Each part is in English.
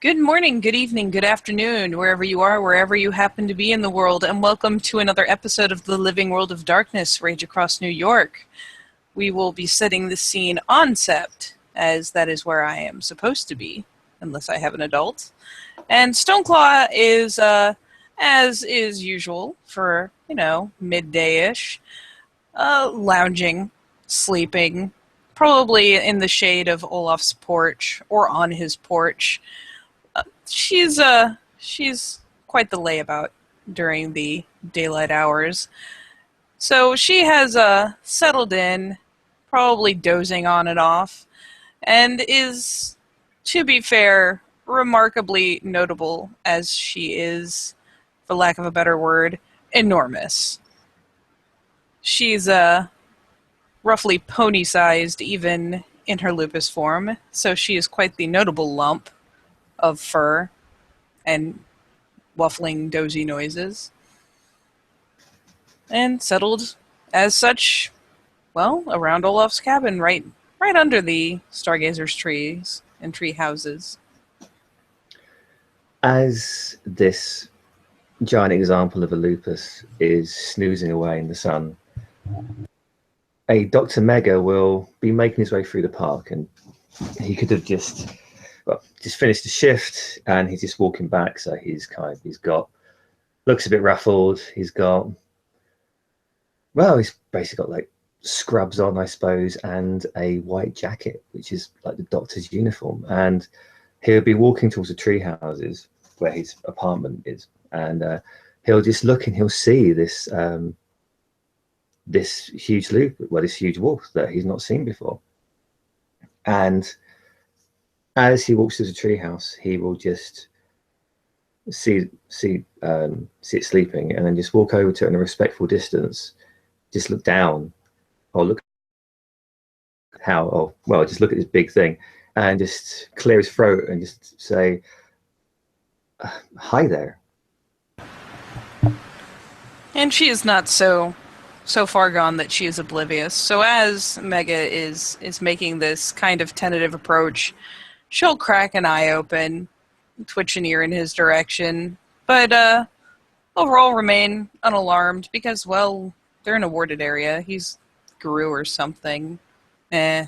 Good morning, good evening, good afternoon, wherever you are, wherever you happen to be in the world, and welcome to another episode of The Living World of Darkness, Rage Across New York. We will be setting the scene on Sept, as that is where I am supposed to be, unless I have an adult. And Stoneclaw is, as is usual, for, midday-ish, lounging, sleeping, probably in the shade of Olaf's porch, or on his porch. She's quite the layabout during the daylight hours. So she has settled in, probably dozing on and off, and is, to be fair, remarkably notable as she is, for lack of a better word, enormous. She's roughly pony-sized even in her lupus form, so she is quite the notable lump of fur and waffling dozy noises, and settled as such, well, around Olaf's cabin, right under the stargazer's trees and tree houses. As this giant example of a lupus is snoozing away in the sun, a Dr. Mega will be making his way through the park, and he could have just finished the shift, and he's just walking back. So he's looks a bit ruffled. He's basically got like scrubs on, I suppose, and a white jacket, which is like the doctor's uniform. And he'll be walking towards the tree houses where his apartment is, and he'll just look and he'll see this huge this huge wolf that he's not seen before. And as he walks to the treehouse, he will just see it sleeping, and then just walk over to it in a respectful distance, just look down, or just look at this big thing, and just clear his throat and just say, "Hi there." And she is not so far gone that she is oblivious. So as Mega is making this kind of tentative approach, she'll crack an eye open, twitch an ear in his direction, but overall remain unalarmed because, well, they're in a warded area. He's Guru or something. And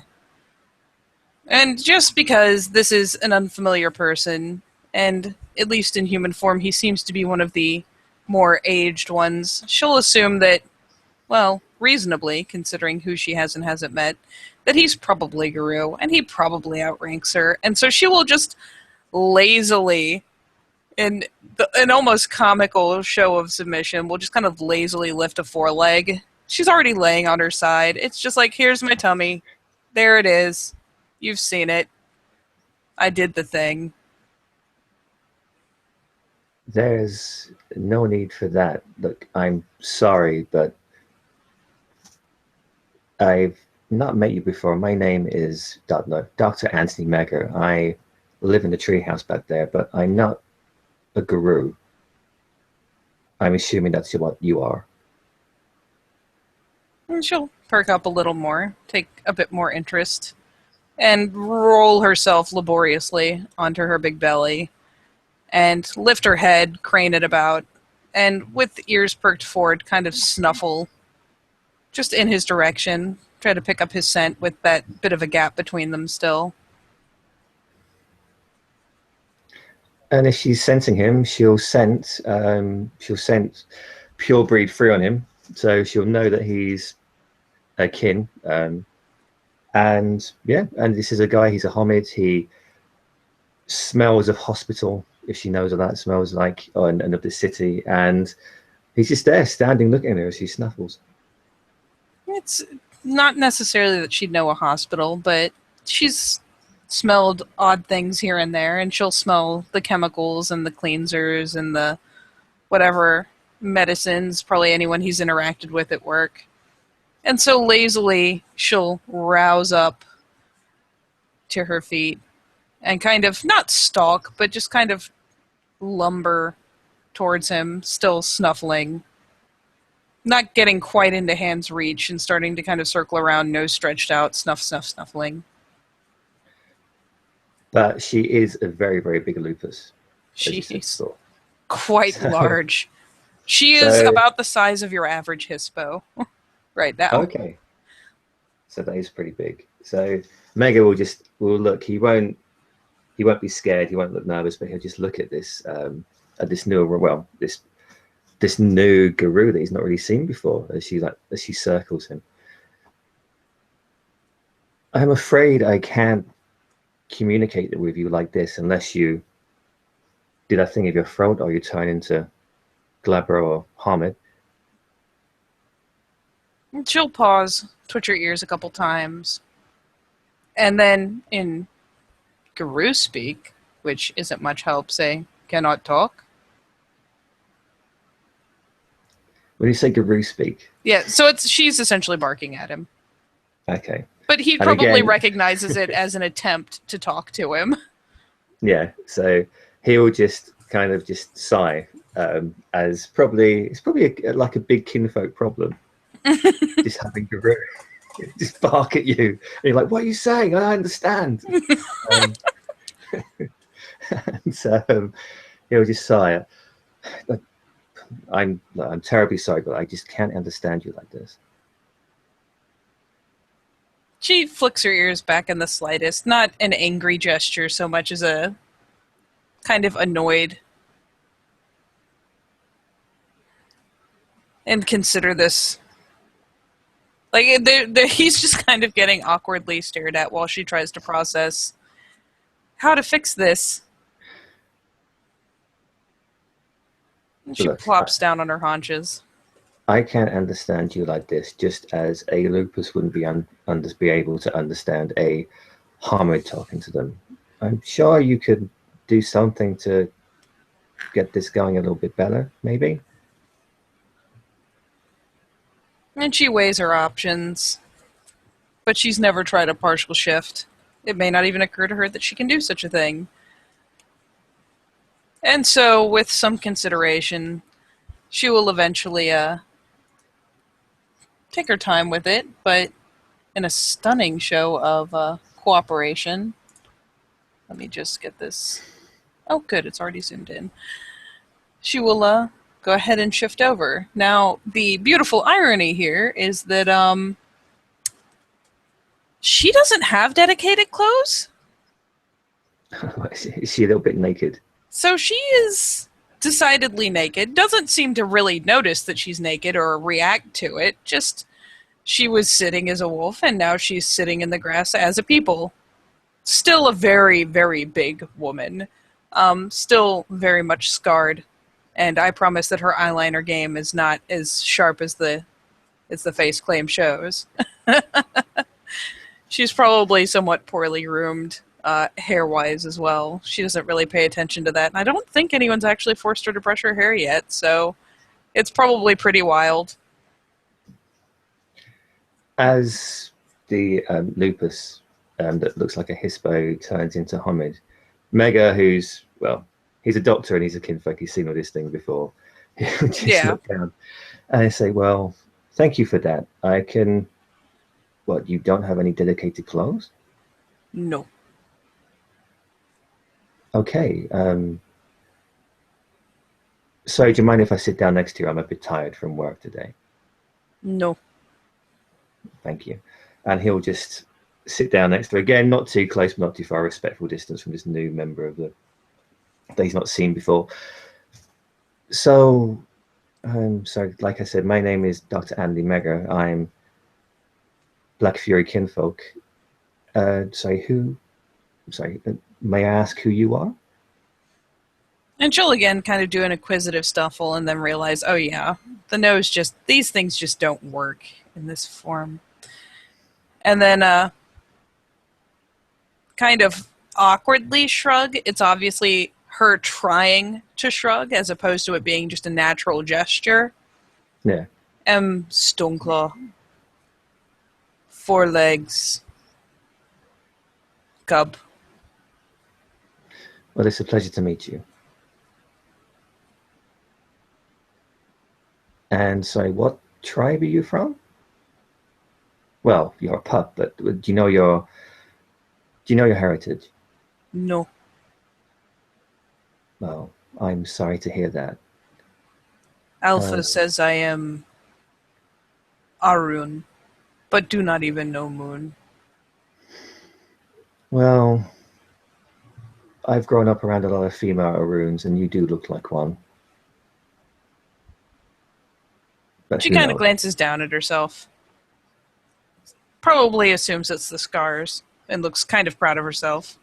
just because this is an unfamiliar person, and at least in human form he seems to be one of the more aged ones, she'll assume that, well, reasonably, considering who she has and hasn't met, that he's probably Guru, and he probably outranks her, and so she will just lazily, in an almost comical show of submission, will just kind of lazily lift a foreleg. She's already laying on her side. It's just like, here's my tummy. There it is. You've seen it. I did the thing. There's no need for that. Look, I'm sorry, but I've not met you before. My name is Dr. Anthony Megger. I live in the treehouse back there, but I'm not a guru. I'm assuming that's what you are. And she'll perk up a little more, take a bit more interest, and roll herself laboriously onto her big belly, and lift her head, crane it about, and with ears perked forward, kind of snuffle just in his direction, try to pick up his scent with that bit of a gap between them still. And if she's scenting him, she'll scent pure breed free on him, so she'll know that he's a kin. And this is a guy. He's a homid. He smells of hospital, if she knows what that smells like, and of the city. And he's just there, standing, looking at her as she snuffles. It's not necessarily that she'd know a hospital, but she's smelled odd things here and there, and she'll smell the chemicals and the cleansers and the whatever medicines probably anyone he's interacted with at work. And so lazily she'll rouse up to her feet and kind of not stalk, but just kind of lumber towards him, still snuffling, not getting quite into hand's reach, and starting to kind of circle around, nose stretched out, snuffling. But she is a very, very big lupus, as you said She's before. quite So, large. She is so about the size of your average hispo right now. okay, so that is pretty big. So Mega will look. He won't be scared. He won't look nervous, but he'll just look at this new this new guru that he's not really seen before as she circles him. I'm afraid I can't communicate with you like this unless you do that thing of your throat or you turn into Glabro or Hamid. She'll pause, twitch her ears a couple times, and then in Guru speak, which isn't much help, say, "Cannot talk." When you say guru speak, Yeah, so she's essentially barking at him. okay. But he And probably again, recognizes it as an attempt to talk to him. yeah, so he'll just kind of just sigh, as it's probably like a big kinfolk problem, just having guru just bark at you. And you're like, what are you saying? I don't understand. Um, and so he'll just sigh. I'm terribly sorry, but I just can't understand you like this. She flicks her ears back in the slightest, not an angry gesture so much as a kind of annoyed. And consider this. Like, he's just kind of getting awkwardly stared at while she tries to process how to fix this. And she Look, plops down on her haunches. I can't understand you like this, just as a lupus wouldn't be able to understand a Hamid talking to them. I'm sure you could do something to get this going a little bit better, maybe. And she weighs her options, but she's never tried a partial shift. It may not even occur to her that she can do such a thing. And so, with some consideration, she will eventually take her time with it, but in a stunning show of cooperation. Let me just get this. Oh, good, it's already zoomed in. She will go ahead and shift over. Now, the beautiful irony here is that she doesn't have dedicated clothes. Is she a little bit naked? So she is decidedly naked. Doesn't seem to really notice that she's naked or react to it. Just she was sitting as a wolf and now she's sitting in the grass as a people. Still a very, very big woman. Still very much scarred. And I promise that her eyeliner game is not as sharp as the face claim shows. She's probably somewhat poorly groomed, hair-wise as well. She doesn't really pay attention to that. And I don't think anyone's actually forced her to brush her hair yet, so it's probably pretty wild. As the lupus that looks like a hispo turns into Hamid, Mega, who's, well, he's a doctor and he's a kinfolk, he's seen all this thing before. He'll just look down and I say, well, thank you for that. I can... What, you don't have any dedicated clothes? No. Okay. Sorry, do you mind if I sit down next to you? I'm a bit tired from work today. No. Thank you. And he'll just sit down next to her. Again, not too close, but not too far, respectful distance from this new member of that he's not seen before. So, like I said, my name is Dr. Andy Mega. I'm Black Fury kinfolk. May I ask who you are? And she'll again kind of do an inquisitive stuffle and then realize, oh yeah, these things just don't work in this form. And then kind of awkwardly shrug. It's obviously her trying to shrug as opposed to it being just a natural gesture. Yeah. Stoneclaw. 4 legs. Cub. Well, it's a pleasure to meet you. And sorry, what tribe are you from? Well, you're a pup, but do you know your heritage? No. Well, I'm sorry to hear that. Alpha Uh, says I am Arun, but do not even know Moon. well, I've grown up around a lot of female Aruns, and you do look like one. But She who kind of knows? glances down at herself. Probably assumes it's the scars and looks kind of proud of herself.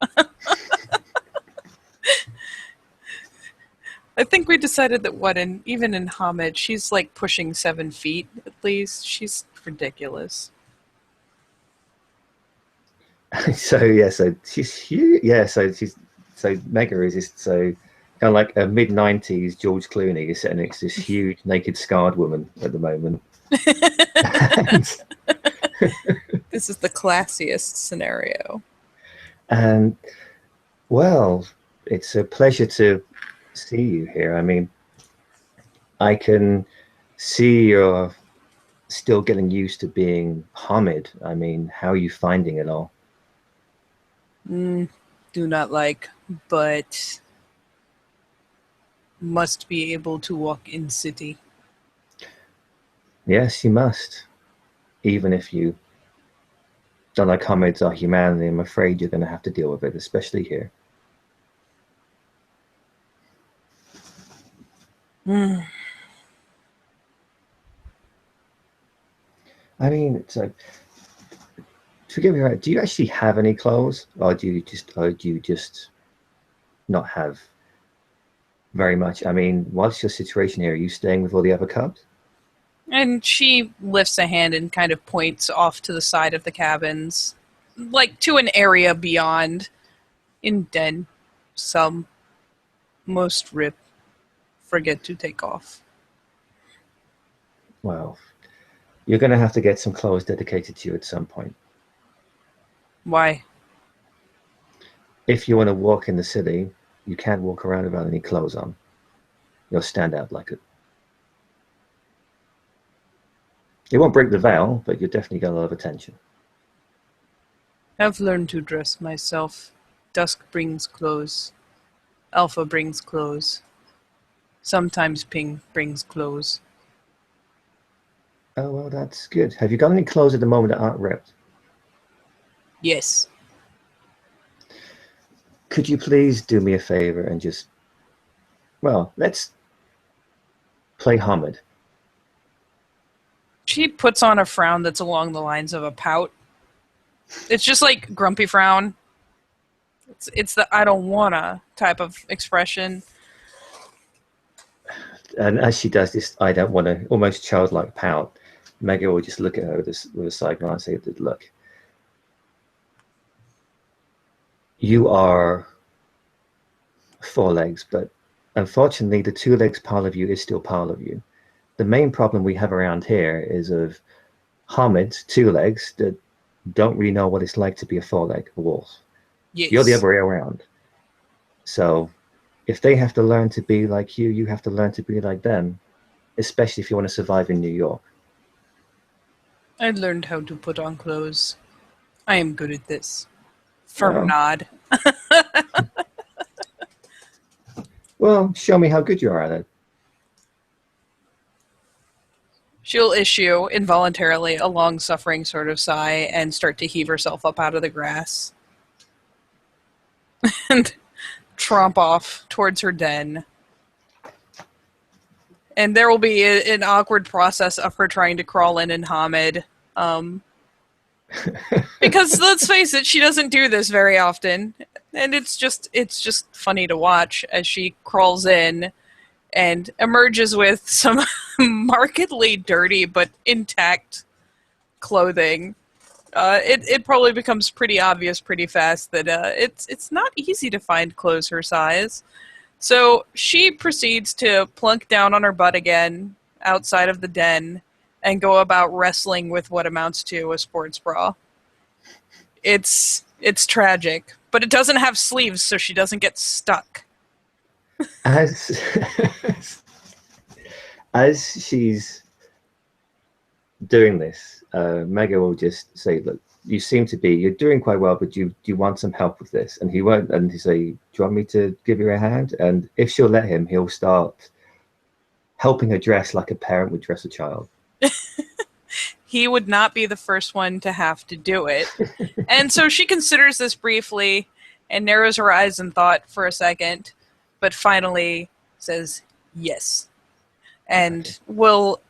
I think we decided that even in Hamid, she's like pushing 7 feet at least. She's ridiculous. So yeah, so she's huge. Yeah, so Mega is just so kind of like a mid-90s George Clooney is sitting next to this huge naked scarred woman at the moment. and, This is the classiest scenario. and well, it's a pleasure to see you here. I mean, I can see you're still getting used to being Hamid. I mean, how are you finding it all? Mm, do not like, but must be able to walk in city. Yes, you must. Even if you don't like Hamids or humanity, I'm afraid you're going to have to deal with it, especially here. Mm. I mean, so forgive me, right? Do you actually have any clothes, or do you just not have very much? I mean, what's your situation here? Are you staying with all the other cubs? And she lifts a hand and kind of points off to the side of the cabins, like to an area beyond. In den, some most rip forget to take off. Well, you're going to have to get some clothes dedicated to you at some point. Why? If you want to walk in the city, you can't walk around without any clothes on. You'll stand out like it. It won't break the veil, but you'll definitely get a lot of attention. I've learned to dress myself. Dusk brings clothes. Alpha brings clothes. Sometimes Ping brings clothes. Oh, well, that's good. Have you got any clothes at the moment that aren't ripped? Yes. Could you please do me a favor and just, well, let's play Hamid. She puts on a frown that's along the lines of a pout. It's just like grumpy frown. It's the I don't wanna type of expression. And as she does this, I don't want to, almost childlike pout, Mega will just look at her with a side glance and say, look, you are four legs, but unfortunately, the two legs part of you is still part of you. The main problem we have around here is of Hamid's two legs that don't really know what it's like to be a four leg, a wolf. You're the Yes. other way around. So if they have to learn to be like you have to learn to be like them, especially if you want to survive in New York. I learned how to put on clothes. I am good at this. Firm Well, nod. well, show me how good you are at it. She'll issue involuntarily a long suffering sort of sigh and start to heave herself up out of the grass and tromp off towards her den. And there will be an awkward process of her trying to crawl in and Hamid. Because let's face it, she doesn't do this very often. And it's just funny to watch as she crawls in and emerges with some markedly dirty but intact clothing. It probably becomes pretty obvious pretty fast that it's not easy to find clothes her size. So she proceeds to plunk down on her butt again outside of the den and go about wrestling with what amounts to a sports bra. It's tragic, but it doesn't have sleeves, so she doesn't get stuck. As as she's doing this, Mega will just say, "Look, you seem to be, you're doing quite well, but do you want some help with this? And he won't, and he say, do you want me to give you a hand? And if she'll let him, he'll start helping her dress like a parent would dress a child. He would not be the first one to have to do it. And so she considers this briefly and narrows her eyes in thought for a second, but finally says yes. Okay. And will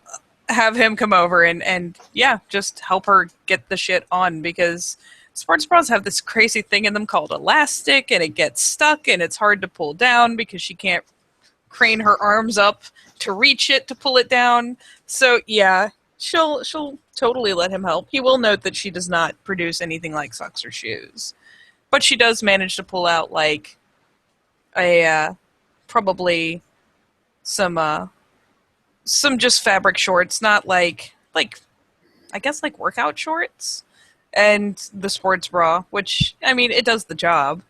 have him come over and yeah, just help her get the shit on because sports bras have this crazy thing in them called elastic and it gets stuck and it's hard to pull down because she can't crane her arms up to reach it to pull it down. So yeah, she'll totally let him help. He will note that she does not produce anything like socks or shoes, but she does manage to pull out like a probably some some just fabric shorts, not like I guess like workout shorts, and the sports bra, which I mean it does the job.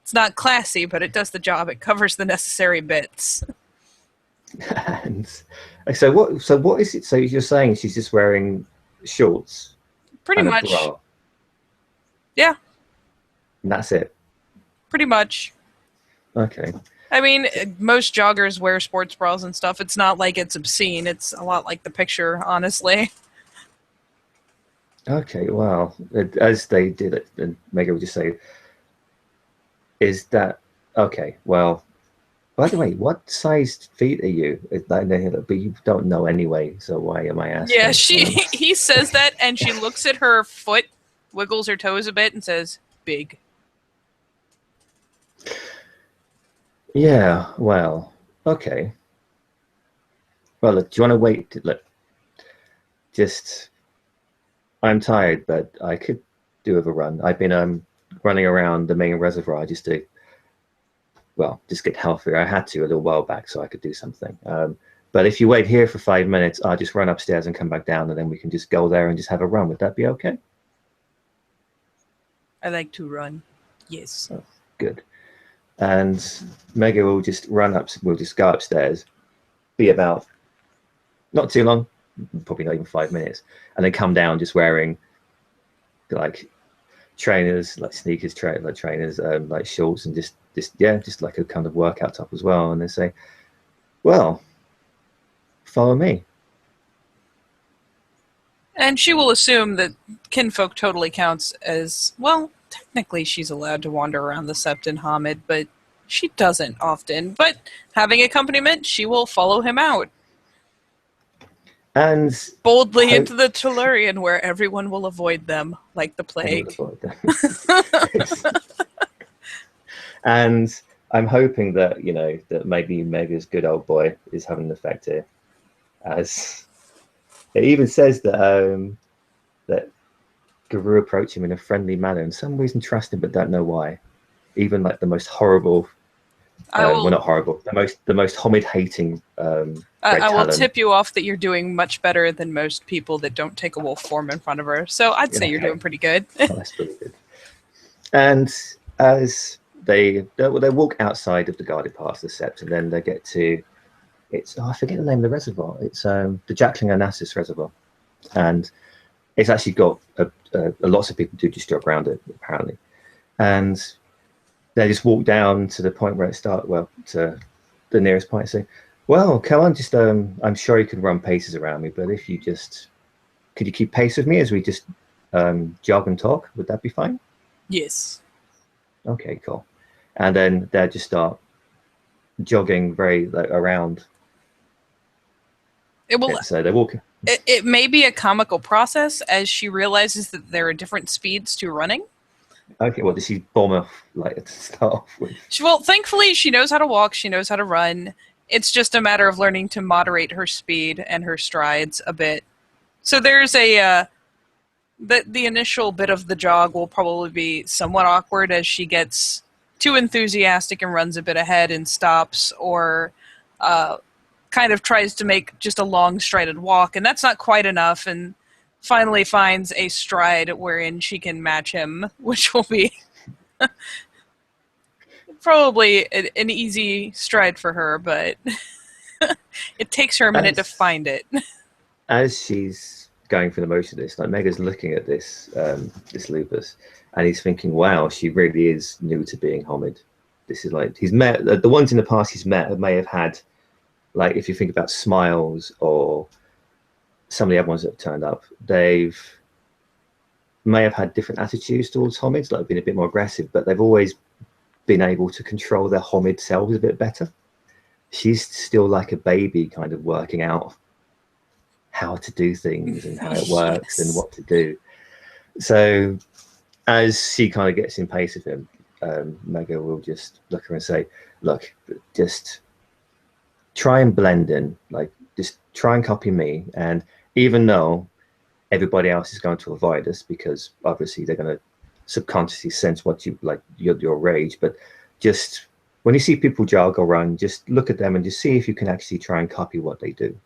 It's not classy, but it does the job. It covers the necessary bits. And so what? So what is it? So you're saying she's just wearing shorts Pretty and a much. bra, Yeah, and that's it. pretty much. Okay. I mean, most joggers wear sports bras and stuff. It's not like it's obscene. It's a lot like the picture, honestly. Okay. Well, as they did it, and Megan would just say, "Is that okay?" Well, by the way, what size feet are you? But you don't know anyway, so why am I Yeah, asking? she he says that and she looks at her foot, wiggles her toes a bit and says, "Big." Yeah. Well. Okay. Well, look, do you want to wait? Look, just I'm tired, but I could do with a run. I've been running around the main reservoir just to just get healthier. I had to a little while back so I could do something. But if you wait here for 5 minutes, I'll just run upstairs and come back down, and then we can just go there and just have a run. Would that be okay? I like to run. Yes. Oh, good. And Mega will just run up. We'll just go upstairs. Be about not too long, probably not even 5 minutes, and then come down just wearing like trainers, like sneakers, like trainers, like shorts, and just like a kind of workout top as well. And they say, "Well, follow me." And she will assume that kinfolk totally counts as, well, technically she's allowed to wander around the Sept and Hamid, but she doesn't often. But having accompaniment, she will follow him out. And Boldly hope into the Tellurian where everyone will avoid them, like the I will plague. avoid that. And I'm hoping that that maybe Mega's good old boy is having an effect here, as it even says that Guru approached him in a friendly manner, and some reason trust him, but don't know why. Even like the most horrible, I well, will not horrible, the most Homid hating Red I will Talon. tip you off that you're doing much better than most people that don't take a wolf form in front of her. So I'd say you're Okay, doing pretty good. well, that's pretty good. And as they walk outside of the guarded pass, the Sept, and then they get to I forget the name of the reservoir. It's the Jackling Onassis Reservoir, and it's actually got lots of people do just jog around it apparently, and they just walk down to the point where it starts. Well, to the nearest point, and say, "Well, come on, just I'm sure you can run paces around me, but if you just could you keep pace with me as we just jog and talk? Would that be fine?" Yes. Okay, cool. And then they just start jogging very around It will it. So they walk. it may be a comical process as she realizes that there are different speeds to running. Okay, well, does she bomb off like to start off with? Well, thankfully, she knows how to walk, she knows how to run. It's just a matter of learning to moderate her speed and her strides a bit. So there's the initial bit of the jog will probably be somewhat awkward as she gets too enthusiastic and runs a bit ahead and stops, or uh, kind of tries to make just a long strided walk, and that's not quite enough, and finally finds a stride wherein she can match him, which will be probably an easy stride for her, but it takes her a minute to As find it. as she's going through the motion of this. Like Mega's looking at this lupus, and he's thinking, "Wow, she really is new to being Homid." This is like he's met the ones in the past he's met may have had, like if you think about Smiles or some of the other ones that have turned up, they've may have had different attitudes towards Homids, like been a bit more aggressive, but they've always been able to control their Homid selves a bit better. She's still like a baby, kind of working out how to do things and how it works and Yes. what to do. So as she kind of gets in pace with him, Mega will just look at her and say, "Look, just try and blend in, like just try and copy me. And even though everybody else is going to avoid us because obviously they're going to subconsciously sense what you like your rage, but just when you see people jog or run, just look at them and just see if you can actually try and copy what they do."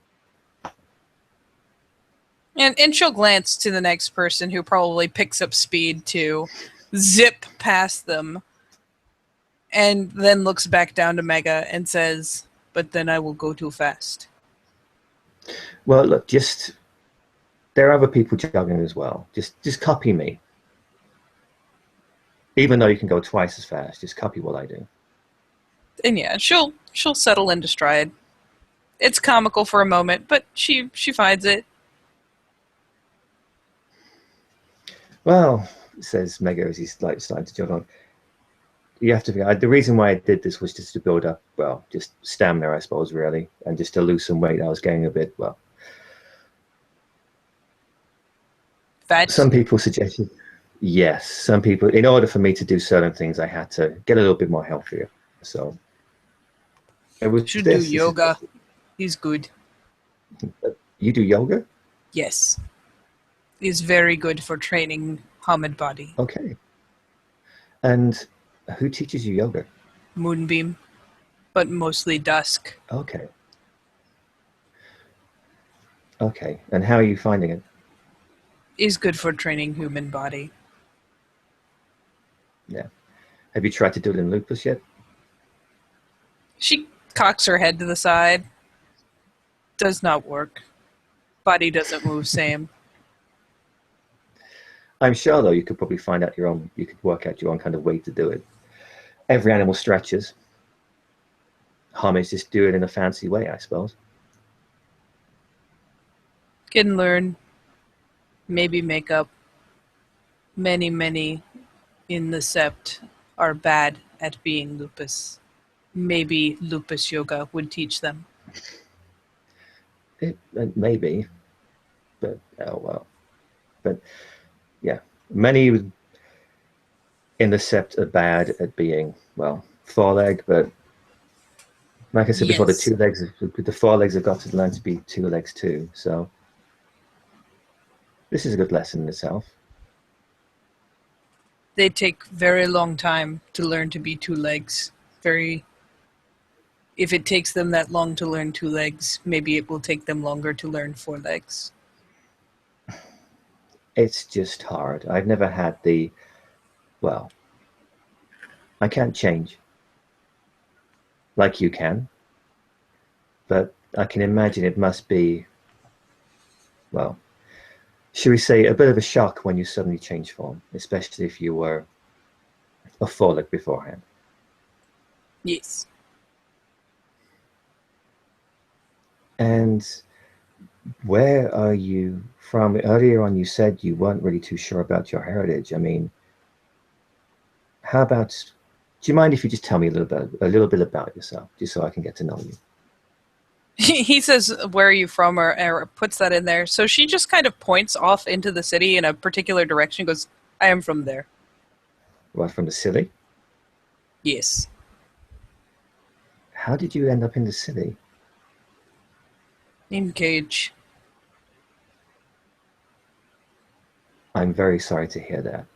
And she'll glance to the next person who probably picks up speed to zip past them, and then looks back down to Mega and says, "But then I will go too fast." Well, look, just there are other people jogging as well. Just copy me. Even though you can go twice as fast, just copy what I do. And yeah, she'll settle into stride. It's comical for a moment, but she finds it. Well, says Mega as he's like starting to jog on. You have to think. The reason why I did this was just to build up, well, just stamina, I suppose, really, and just to lose some weight. I was getting a bit, well. Fat. Some people suggested, yes. Some people, in order for me to do certain things, I had to get a little bit more healthier. So it was Should do this. This is yoga. He's good. you do yoga, Yes. He's very good for training Hamid body. okay? And who teaches you yoga? Moonbeam, but mostly dusk. Okay, okay. And how are you finding it? Is good for training human body. Yeah. Have you tried to do it in lupus yet? She cocks her head to the side. Does not work. Body doesn't move same. I'm sure though you could probably find out your own. You could work out your own kind of way to do it. Every animal stretches. Hummies just do it in a fancy way, I suppose. Can learn. Maybe make up. Many in the sept are bad at being lupus. Maybe lupus yoga would teach them. Maybe, but oh well. But yeah, many in the sept are bad at being, well, four-leg, but like I said before, Yes. the four legs have got to learn to be two legs too. So this is a good lesson in itself. They take very long time to learn to be two legs. Very. If it takes them that long to learn two legs, maybe it will take them longer to learn four legs. It's just hard. I've never had well, I can't change like you can, but I can imagine it must be, well, should we say a bit of a shock when you suddenly change form, especially if you were a four-leg beforehand. Yes. And where are you from? Earlier on, you said you weren't really too sure about your heritage. I mean, how about, do you mind if you just tell me a little bit about yourself, just so I can get to know you? He says, "Where are you from?" or puts that in there. So she just kind of points off into the city in a particular direction, goes, "I am from there." Right from the city? Yes. How did you end up in the city? In cage. I'm very sorry to hear that.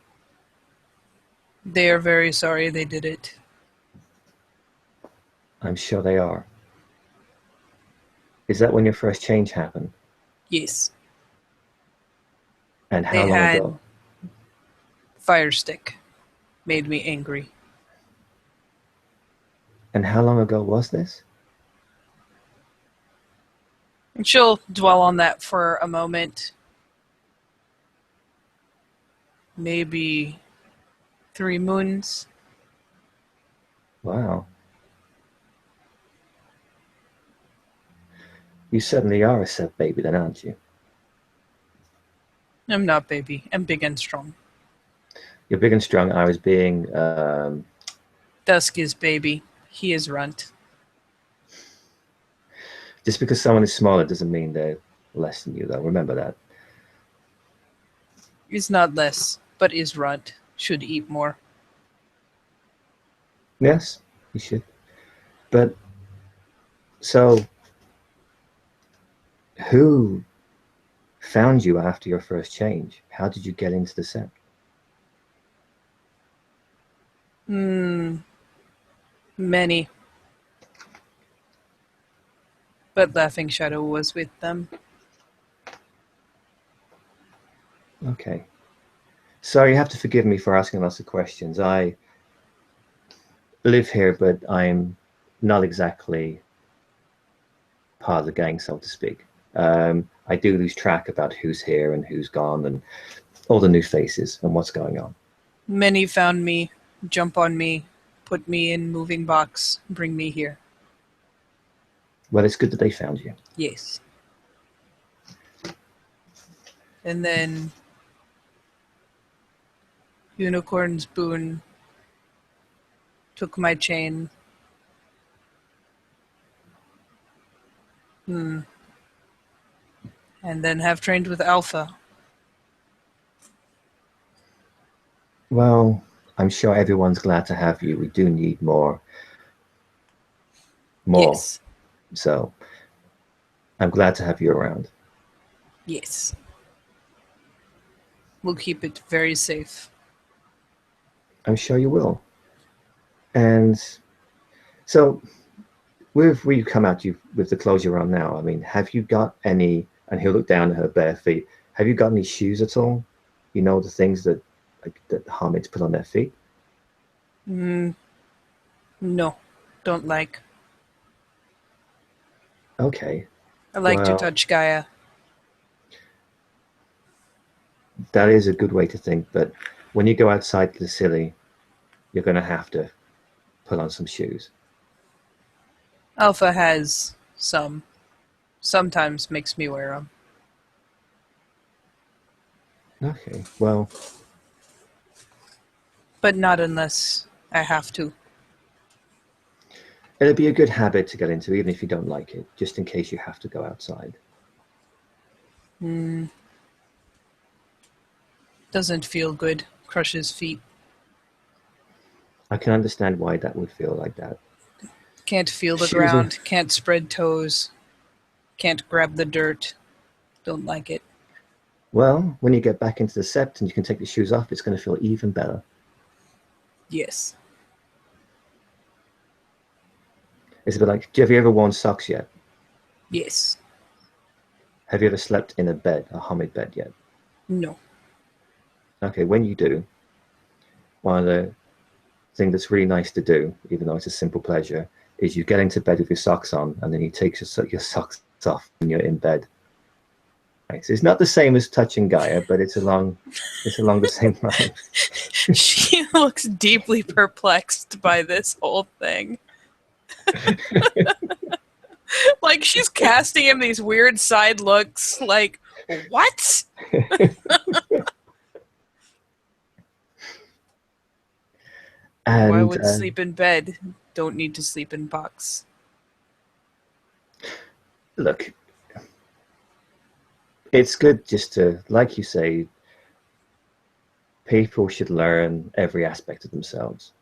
They are very sorry they did it. I'm sure they are. Is that when your first change happened? Yes. And how They long had ago? fire stick. Made me angry. And how long ago was this? And she'll dwell on that for a moment. maybe 3 moons. Wow. You certainly are a Seth baby then, aren't you? I'm not baby. I'm big and strong. You're big and strong. I was being Dusk is baby. He is runt. just because someone is smaller doesn't mean they're less than you, though. Remember that. Is not less, but is runt. Should eat more. Yes, you should. But so, who found you after your first change? How did you get into the set? Many. But Laughing Shadow was with them. Okay. So you have to forgive me for asking lots of questions. I live here, but I'm not exactly part of the gang, so to speak. I do lose track about who's here and who's gone and all the new faces and what's going on. Many found me, jump on me, put me in moving box, bring me here. Well, it's good that they found you. Yes. And then Unicorn's Boon took my chain. And then have trained with Alpha. Well, I'm sure everyone's glad to have you. We do need more. Yes. So I'm glad to have you around. Yes. We'll keep it very safe. I'm sure you will. And so, with where you come at you with the clothes you're on now, I mean, have you got any? And he'll look down at her bare feet. Have you got any shoes at all? You know, the things that that the Hamids put on their feet. No, don't like. Okay, I like to well, touch Gaia. that is a good way to think. But when you go outside to the silly, you're going to have to put on some shoes. Alpha has some. Sometimes makes me wear them. Okay, well, But not unless I have to. it'd be a good habit to get into, even if you don't like it, just in case you have to go outside. Doesn't feel good. Crushes feet. I can understand why that would feel like that. Can't feel the Shoes are, ground. Can't spread toes. Can't grab the dirt. Don't like it. well, when you get back into the sept and you can take the shoes off, it's going to feel even better. Yes. It's a bit like, have you ever worn socks yet? Yes. Have you ever slept in a bed, a Hamid bed yet? No. Okay, when you do, one of the things that's really nice to do, even though it's a simple pleasure, is you get into bed with your socks on and then you take your socks off when you're in bed. Right, so it's not the same as touching Gaia, but it's along the same lines. She looks deeply perplexed by this whole thing. Like she's casting him these weird side looks like, what? Why And would sleep in bed? Don't need to sleep in box. look, it's good just to, like you say, people should learn every aspect of themselves.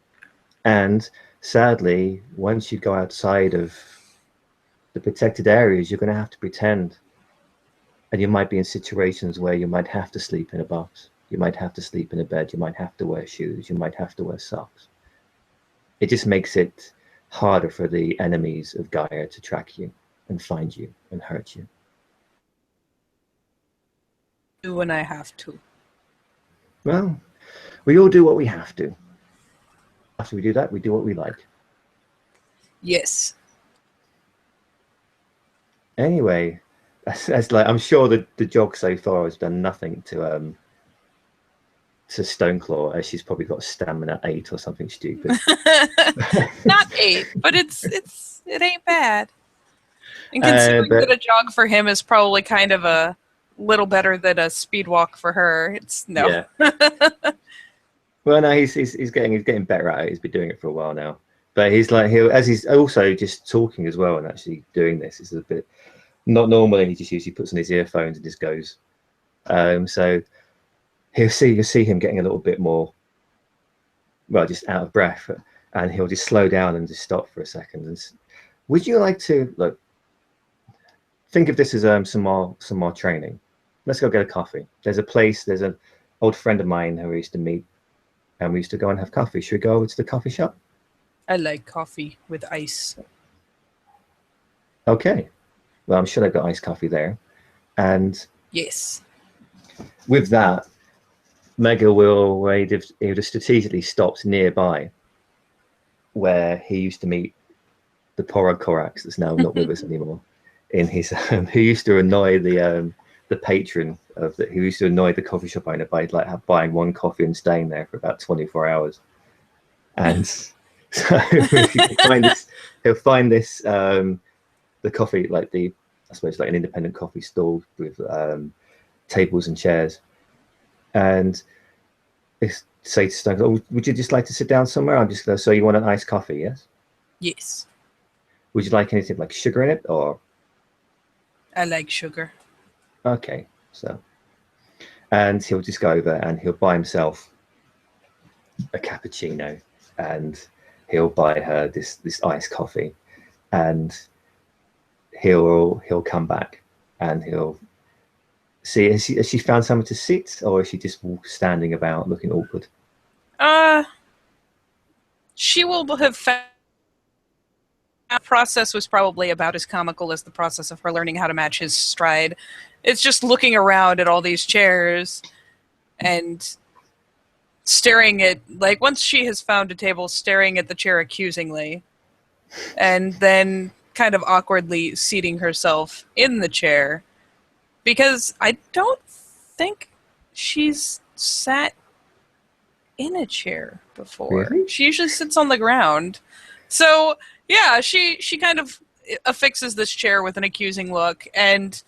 And sadly, once you go outside of the protected areas, you're going to have to pretend. And you might be in situations where you might have to sleep in a box. You might have to sleep in a bed. You might have to wear shoes. You might have to wear socks. It just makes it harder for the enemies of Gaia to track you and find you and hurt you. Do when I have to. Well, we all do what we have to. After we do that, we do what we like. Yes. Anyway, that's like I'm sure the joke so far has done nothing to to Stoneclaw, as she's probably got stamina 8 or something stupid. Not 8, but it ain't bad. And considering that But a jog for him is probably kind of a little better than a speed walk for her, it's no. yeah. Well, no, he's getting better at it. He's been doing it for a while now. But he's also just talking as well and actually doing this is a bit not normal. He just usually puts on his earphones and just goes. So you'll see him getting a little bit more, well, just out of breath, and he'll just slow down and just stop for a second. And would you like to look? Think of this as some more training. Let's go get a coffee. There's a place. There's an old friend of mine who we used to meet, and we used to go and have coffee. Should we go over to the coffee shop? I like coffee with ice. Okay. Well, I'm sure they've got iced coffee there, and yes, with that, Mega would have strategically stopped nearby where he used to meet the Porog Korax that's now not with us anymore. In his who used to annoy the patron who used to annoy the coffee shop owner by buying one coffee and staying there for about 24 hours. And so he'll find this the coffee I suppose like an independent coffee stall with tables and chairs, and say to Stone, "Oh, would you just like to sit down somewhere? I'm just going to. So you want an iced coffee, yes? Yes. Would you like anything like sugar in it, or? I like sugar. Okay, so, and he'll just go over and he'll buy himself a cappuccino, and he'll buy her this iced coffee, and he'll come back and he'll see, has she found somewhere to sit, or is she just standing about looking awkward? She will have found the process was probably about as comical as the process of her learning how to match his stride. It's just looking around at all these chairs and staring at, like, once she has found a table, staring at the chair accusingly, and then kind of awkwardly seating herself in the chair, because I don't think she's sat in a chair before. Really? She usually sits on the ground. So, yeah, she kind of affixes this chair with an accusing look and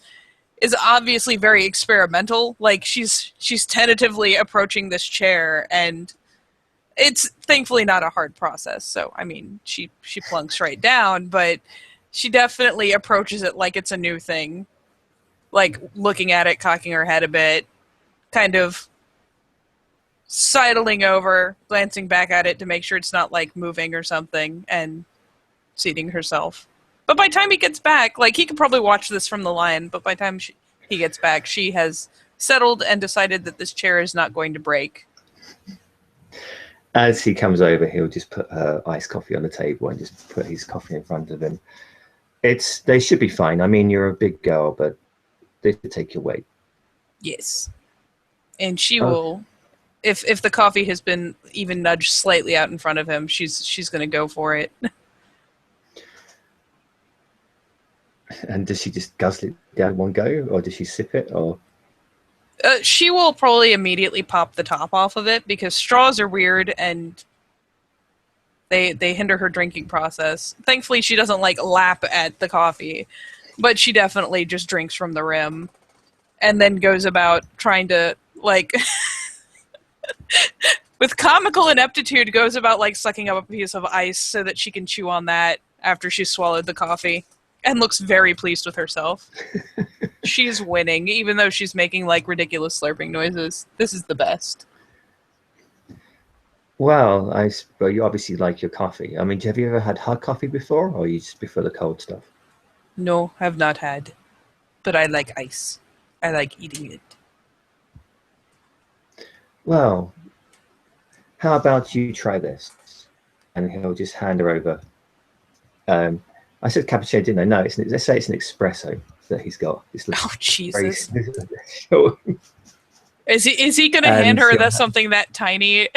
is obviously very experimental. Like, she's tentatively approaching this chair, and it's thankfully not a hard process. So, I mean, she plunks right down, but she definitely approaches it like it's a new thing. Like, looking at it, cocking her head a bit, kind of sidling over, glancing back at it to make sure it's not, like, moving or something, and seating herself. But by the time he gets back, like, he could probably watch this from the line, but by the time he gets back, she has settled and decided that this chair is not going to break. As he comes over, he'll just put her iced coffee on the table and just put his coffee in front of him. They should be fine. I mean, you're a big girl, but they should take your weight. Yes. And she will, if the coffee has been even nudged slightly out in front of him, she's going to go for it. And does she just guzzle it down one go, or does she sip it, or? She will probably immediately pop the top off of it, because straws are weird and they hinder her drinking process. Thankfully, she doesn't, like, lap at the coffee, but she definitely just drinks from the rim and then goes about trying to, like, with comical ineptitude, goes about, like, sucking up a piece of ice so that she can chew on that after she's swallowed the coffee, and looks very pleased with herself. She's winning, even though she's making, like, ridiculous slurping noises. This is the best. Well, you obviously like your coffee. I mean, have you ever had hot coffee before, or you just prefer the cold stuff? No, have not had. But I like ice. I like eating it. Well, how about you try this? And he'll just hand her over. I said cappuccino, didn't I? No, let's say it's an espresso that he's got. Oh, Jesus. Very Is he going to hand her something that tiny?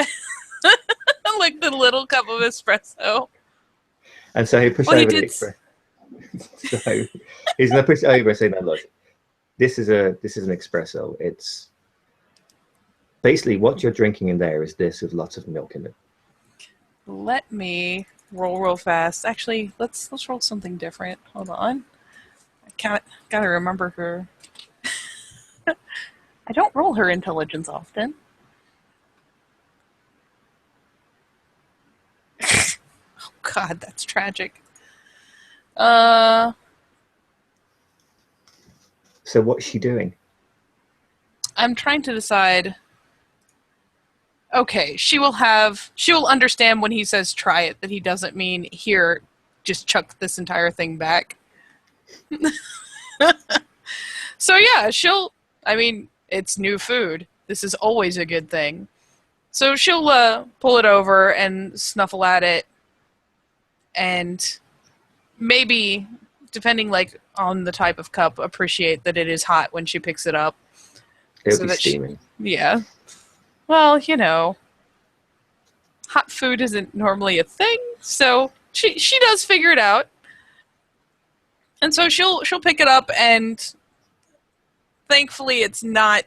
Like the little cup of espresso? And so he pushed over the espresso. So he's going to push it over and say, no, look, this is an espresso. Basically, what you're drinking in there is this with lots of milk in it. Let me roll real fast. Actually, let's roll something different. Hold on. Gotta remember her. I don't roll her intelligence often. Oh God, that's tragic. Uh, So what's she doing? I'm trying to decide. Okay, she will understand when he says try it that he doesn't mean here, just chuck this entire thing back. So yeah, I mean, it's new food. This is always a good thing. So she'll pull it over and snuffle at it, and maybe, depending like on the type of cup, appreciate that it is hot when she picks it up, It'll so be that she, steaming. yeah. Well, hot food isn't normally a thing, so she does figure it out, and so she'll pick it up, and thankfully it's not.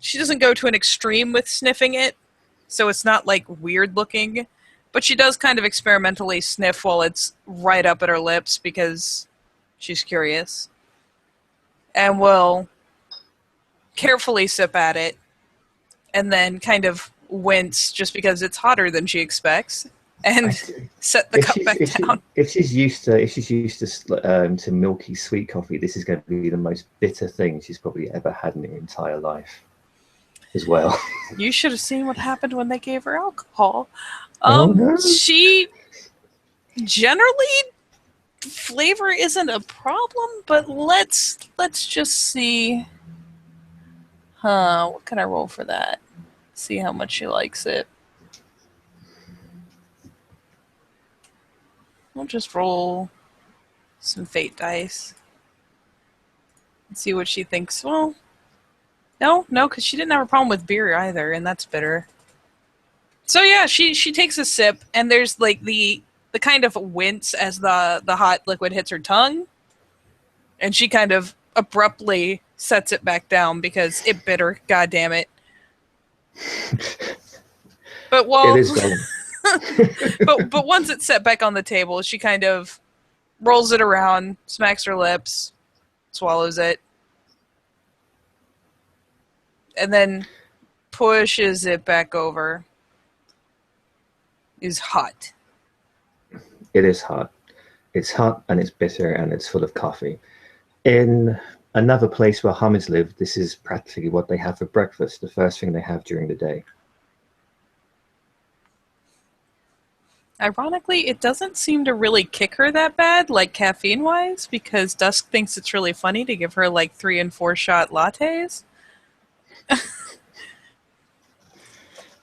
She doesn't go to an extreme with sniffing it, so it's not like weird looking, but she does kind of experimentally sniff while it's right up at her lips because she's curious, and will carefully sip at it, and then kind of wince just because it's hotter than she expects, and set the cup back down. If she's used to milky sweet coffee, this is going to be the most bitter thing she's probably ever had in her entire life, as well. You should have seen what happened when they gave her alcohol. Oh no! She generally flavor isn't a problem, but let's just see. What can I roll for that? See how much she likes it. We'll just roll some fate dice and see what she thinks. Well, no, because she didn't have a problem with beer either, and that's bitter. So yeah, she takes a sip, and there's like the kind of wince as the hot liquid hits her tongue, and she kind of abruptly sets it back down because it bit her. God damn it! But It is gone. but once it's set back on the table, she kind of rolls it around, smacks her lips, swallows it, and then pushes it back over. Is hot. It is hot. It's hot and it's bitter and it's full of coffee. In another place where Hamids live, this is practically what they have for breakfast, the first thing they have during the day. Ironically, it doesn't seem to really kick her that bad, like caffeine-wise, because Dusk thinks it's really funny to give her like 3 and 4 shot lattes.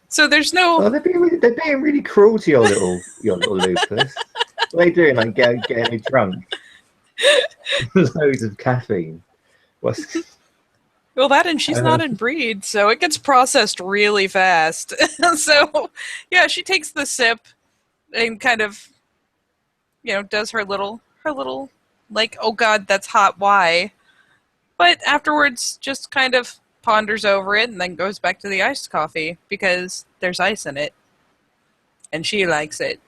So there's no. Oh, they're being really cruel to your little Lupus. What are they doing? Like getting me drunk? Loads of caffeine. What's Well, that and she's not in breed, so it gets processed really fast. So, yeah, she takes the sip and kind of, does her little, like, oh God, that's hot, why? But afterwards, just kind of ponders over it and then goes back to the iced coffee because there's ice in it. And she likes it.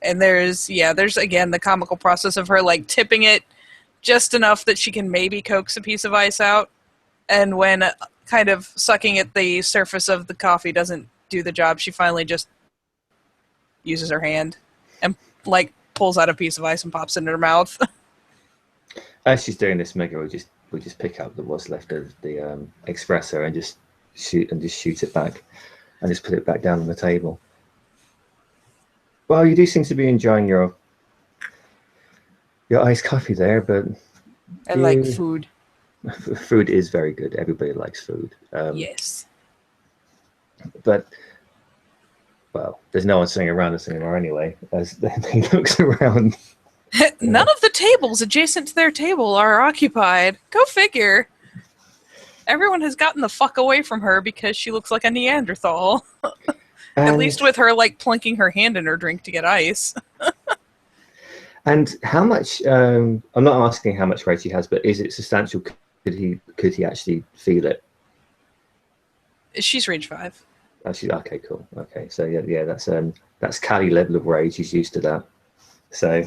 And there's again the comical process of her, like, tipping it just enough that she can maybe coax a piece of ice out. And when kind of sucking at the surface of the coffee doesn't do the job, she finally just uses her hand and, like, pulls out a piece of ice and pops it in her mouth. As she's doing this, Mega will just pick up what's left of the espresso and just shoot it back and just put it back down on the table. Well, you do seem to be enjoying your iced coffee there, but I like food. Food is very good. Everybody likes food. Yes. But, well, there's no one sitting around us anymore anyway, as he looks around. None of the tables adjacent to their table are occupied. Go figure. Everyone has gotten the fuck away from her because she looks like a Neanderthal. At least with her, like, plunking her hand in her drink to get ice. And how much? I'm not asking how much weight he has, but is it substantial? Could he actually feel it? She's range 5. Actually, okay, cool. Okay, so yeah, that's Cali level of rage. He's used to that. So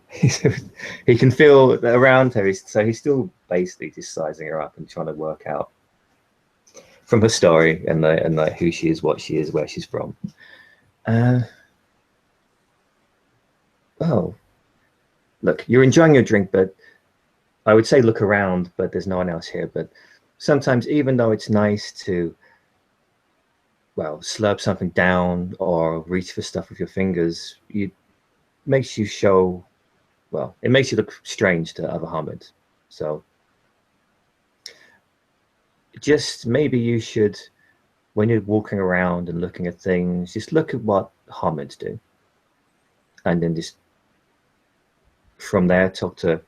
he can feel around her. So he's still basically just sizing her up and trying to work out from her story and like who she is, what she is, where she's from. Uh, oh, look, you're enjoying your drink, but I would say look around, but there's no one else here. But sometimes, even though it's nice to, well, slurp something down or reach for stuff with your fingers, it makes you show, well, it makes you look strange to other Hamid. So just maybe you should, when you're walking around and looking at things, just look at what Hamids do. And then just from there, talk to.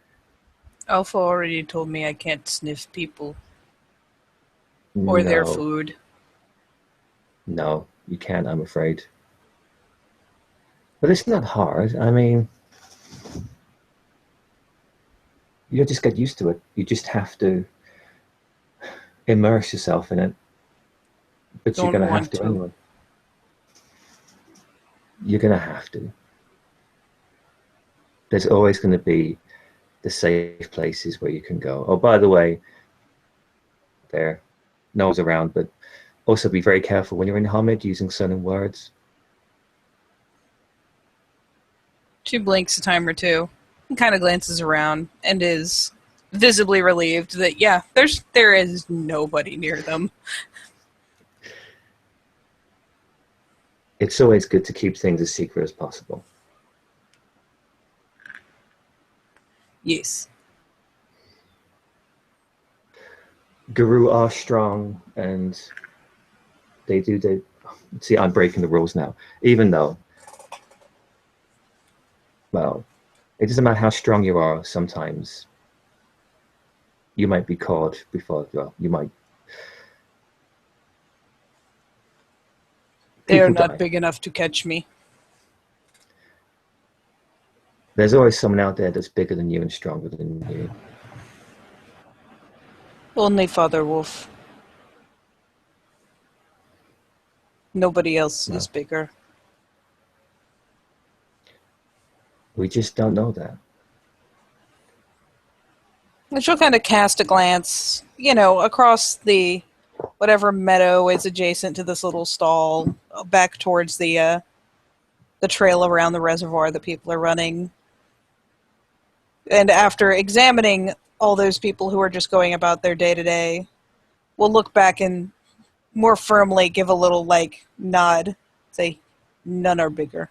Alpha already told me I can't sniff people or their No, food. no, you can't, I'm afraid. But it's not hard. I mean, you'll just get used to it. You just have to immerse yourself in it. But you're Don't going to have want to to. anyway. You're going to have to. There's always going to be the safe places where you can go. Oh, by the way, there, no one's around, but also be very careful when you're in Hamid using certain words. She blinks a time or two and kind of glances around and is visibly relieved that yeah, there is nobody near them. It's always good to keep things as secret as possible. Yes. Guru are strong, and they do. They see. I'm breaking the rules now, even though, well, it doesn't matter how strong you are. Sometimes you might be caught before. Well, you might. They are People not die. big enough to catch me. There's always someone out there that's bigger than you and stronger than you. Only Father Wolf. Nobody else is Well, bigger. we just don't know that. And she'll kind of cast a glance, across the whatever meadow is adjacent to this little stall, back towards the trail around the reservoir that people are running. And after examining all those people who are just going about their day to day, we'll look back and more firmly give a little nod, say, none are bigger.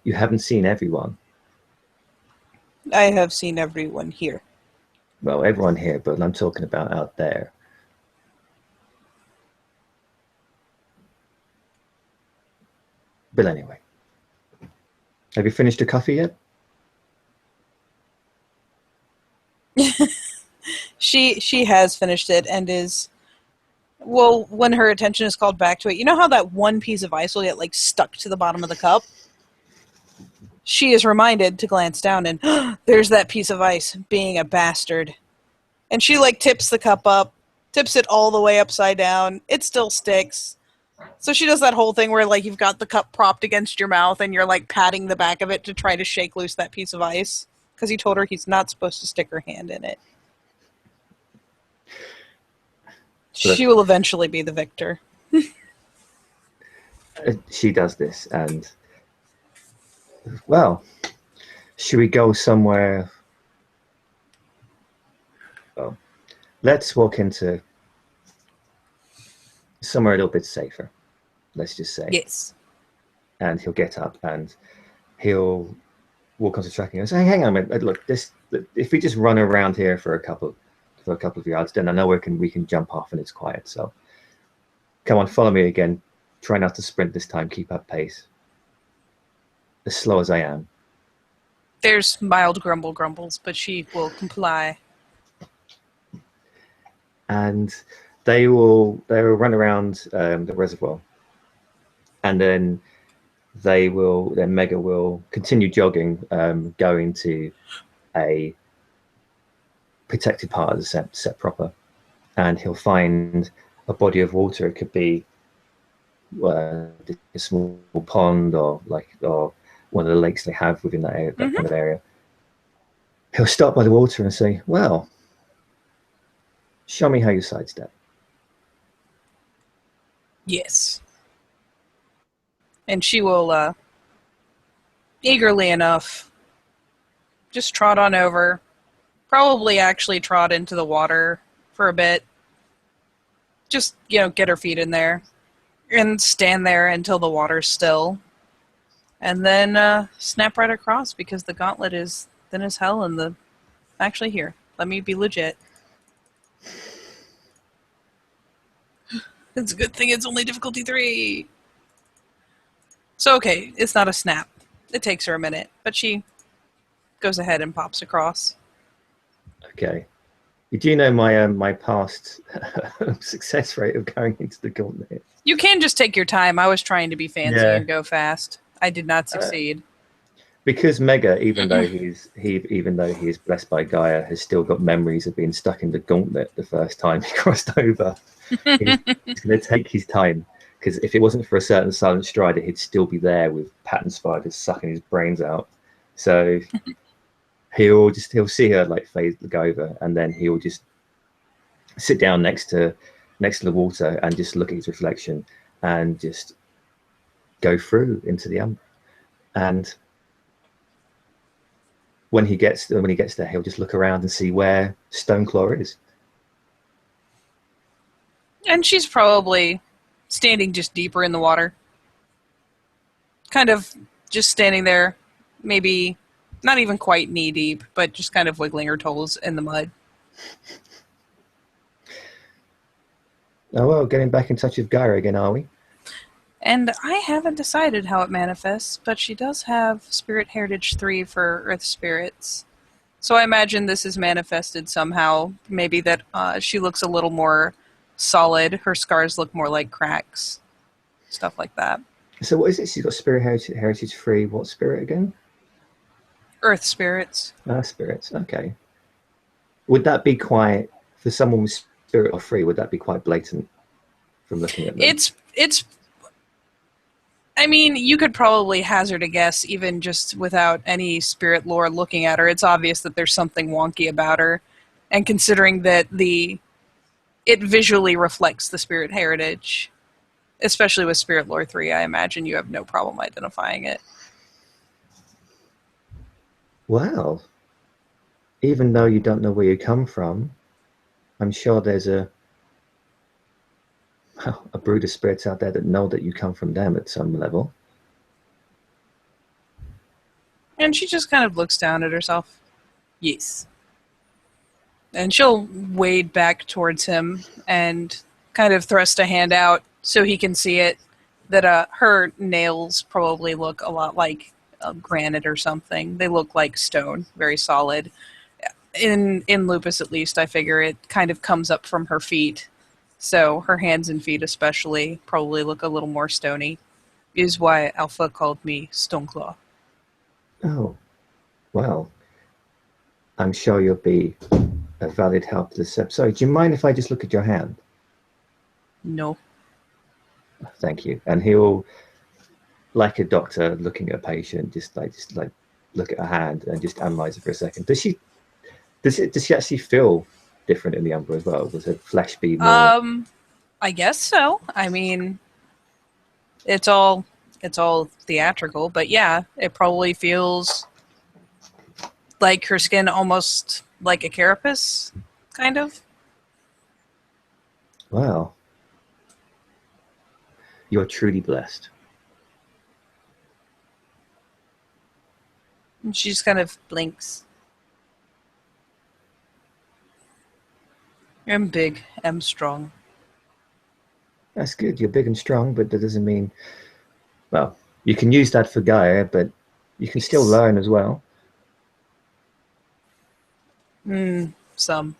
You haven't seen everyone. I have seen everyone here. Well, everyone here, but I'm talking about out there. But anyway, have you finished your coffee yet? She has finished it and is, well, when her attention is called back to it, you know how that one piece of ice will get stuck to the bottom of the cup? She is reminded to glance down and there's that piece of ice being a bastard. And she tips the cup up, tips it all the way upside down. It still sticks. So she does that whole thing where you've got the cup propped against your mouth and you're patting the back of it to try to shake loose that piece of ice because he told her he's not supposed to stick her hand in it. She will eventually be the victor. She does this, and well, should we go somewhere? Well, let's walk into somewhere a little bit safer. Let's just say. Yes. And he'll get up and he'll walk onto the track and go, "Hey, hang on a minute. Look, this. If we just run around here for a couple of yards, then I know we can jump off and it's quiet. So come on, follow me again. Try not to sprint this time. Keep up pace. As slow as I am." There's mild grumbles, but she will comply. And they will run around the reservoir, and then Mega will continue jogging, going to a protected part of the set proper. and he'll find a body of water. It could be a small pond or one of the lakes they have within that area, that kind Mm-hmm. of area. He'll stop by the water and say, "Well, show me how you sidestep." Yes. And she will, eagerly enough, just trot on over. Probably actually trot into the water for a bit. Just, get her feet in there. And stand there until the water's still. And then snap right across because the gauntlet is thin as hell and the. Actually, here. Let me be legit. It's a good thing it's only difficulty 3. So, okay, it's not a snap. It takes her a minute, but she goes ahead and pops across. Okay. You do know my past success rate of going into the gauntlet. You can just take your time. I was trying to be fancy Yeah. and go fast. I did not Uh, succeed. because Mega, even though he is blessed by Gaia, has still got memories of being stuck in the gauntlet the first time he crossed over. He's going to take his time, because if it wasn't for a certain silent strider, he'd still be there with pattern spiders sucking his brains out. So he'll see her like phase go over, and then he'll just sit down next to the water and just look at his reflection and just go through into the umber. And when he gets there, he'll just look around and see where Stoneclaw is. And she's probably standing just deeper in the water. Kind of just standing there, maybe not even quite knee deep, but just kind of wiggling her toes in the mud. Oh well, getting back in touch with Gaia again, are we? And I haven't decided how it manifests, but she does have Spirit Heritage 3 for Earth Spirits. So I imagine this is manifested somehow. Maybe that she looks a little more solid. Her scars look more like cracks. Stuff like that. So what is it? She's got Spirit Heritage 3. What spirit again? Earth Spirits. Spirits. Okay. Would that be quite, for someone with Spirit or 3? Would that be quite blatant from looking at them? It's I mean, you could probably hazard a guess, even just without any spirit lore looking at her. It's obvious that there's something wonky about her, and considering that it visually reflects the spirit heritage, especially with Spirit Lore 3, I imagine you have no problem identifying it. Well, even though you don't know where you come from, I'm sure there's a brood of spirits out there that know that you come from them at some level. And she just kind of looks down at herself. Yes. And she'll wade back towards him and kind of thrust a hand out so he can see it. That her nails probably look a lot like granite or something. They look like stone, very solid. In lupus, at least, I figure it kind of comes up from her feet. So her hands and feet especially probably look a little more stony. Is why Alpha called me Stoneclaw. Oh, well, I'm sure you'll be a valid help to the sep. Sorry, do you mind if I just look at your hand? No. Thank you. And he'll, like a doctor looking at a patient, just like look at her hand and just analyze it for a second. Does she actually feel different in the Umbra as well? Does her flesh be more? I guess so. I mean, it's all theatrical, but yeah, it probably feels like her skin almost like a carapace, kind of. Wow, you're truly blessed. And she just kind of blinks. I'm big, I'm strong. That's good. You're big and strong, but that doesn't mean, well, you can use that for Gaia, but you can still Yes. learn as well. Some.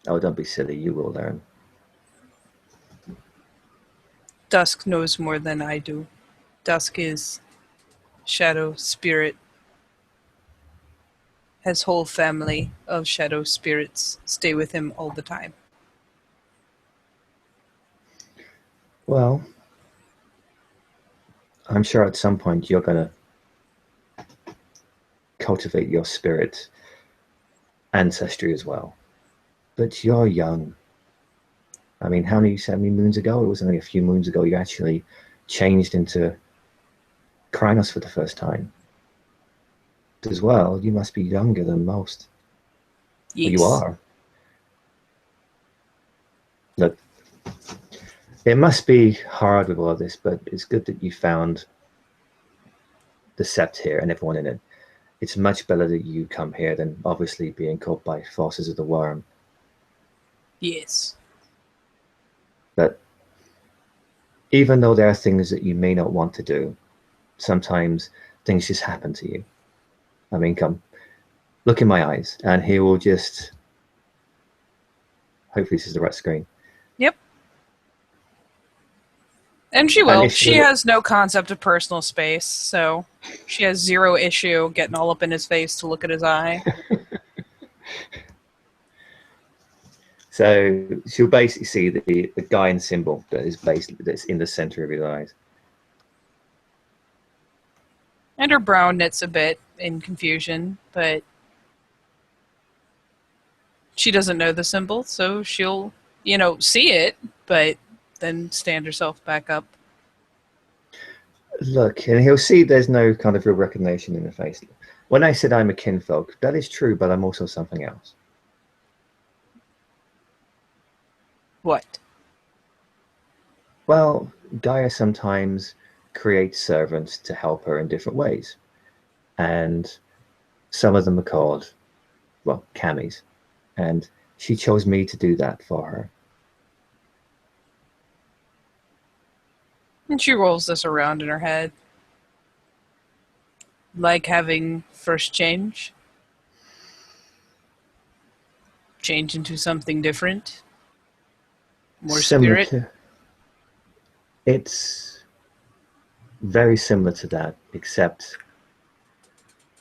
Oh, don't be silly. You will learn. Dusk knows more than I do. Dusk is shadow spirit. His whole family of shadow spirits stay with him all the time. Well, I'm sure at some point you're going to cultivate your spirit ancestry as well. But you're young. I mean, how many moons ago? It was only a few moons ago you actually changed into Krynos for the first time. As well, you must be younger than most. Well, you Yes. are. Look, it must be hard with all of this, but it's good that you found the Sept here and everyone in it. It's much better that you come here than obviously being caught by forces of the worm. Yes. But even though there are things that you may not want to do, sometimes things just happen to you. I mean, come, look in my eyes, and he will just. Hopefully, this is the right screen. Yep. And she And will. if She you. has no concept of personal space, so she has zero issue getting all up in his face to look at his eye. So she'll basically see the Gaian symbol that is basically that's in the center of his eyes. And her brow knits a bit in confusion, but she doesn't know the symbol, so she'll, see it, but then stand herself back up. Look, and he'll see there's no kind of real recognition in the face. When I said I'm a kinfolk, that is true, but I'm also something else. What? Well, Gaia sometimes creates servants to help her in different ways. And some of them are called, well, camis. And she chose me to do that for her. And she rolls this around in her head. Like having first change? Change into something different? More Similar spirit? to, it's very similar to that, except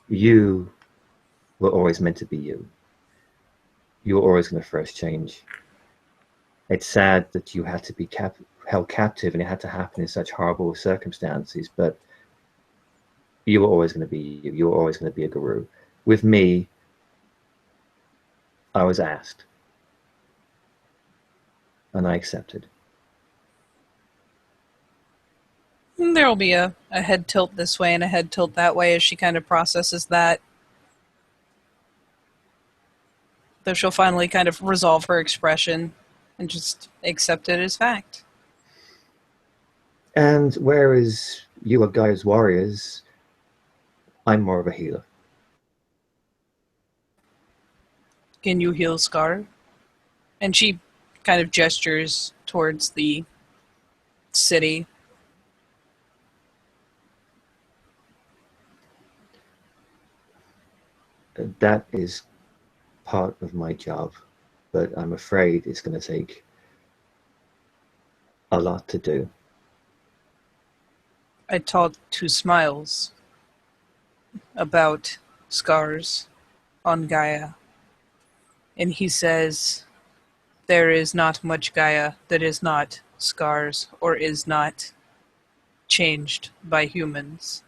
you were always meant to be you. You were always going to first change. It's sad that you had to be held captive and it had to happen in such horrible circumstances, but you were always going to be you. You were always going to be a guru. With me, I was asked, and I accepted. There will be a head tilt this way and a head tilt that way as she kind of processes that. Though she'll finally kind of resolve her expression and just accept it as fact. And whereas you are Gaia's warriors, I'm more of a healer. Can you heal Scar? And she kind of gestures towards the city. That is part of my job, but I'm afraid it's going to take a lot to do. I talked to Smiles about scars on Gaia, and he says there is not much Gaia that is not scars or is not changed by humans.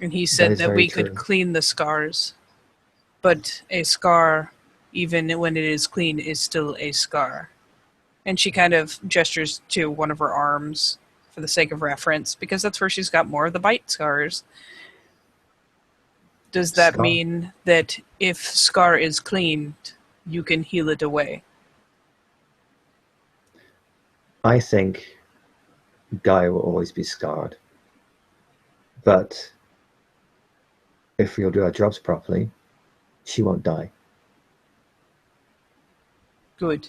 And he That said is that very we could true. clean the scars, but a scar, even when it is clean, is still a scar. And she kind of gestures to one of her arms for the sake of reference, because that's where she's got more of the bite scars. Does that Scar. mean that if scar is cleaned, you can heal it away? I think Gaia will always be scarred. But if we'll do our jobs properly, she won't die. Good.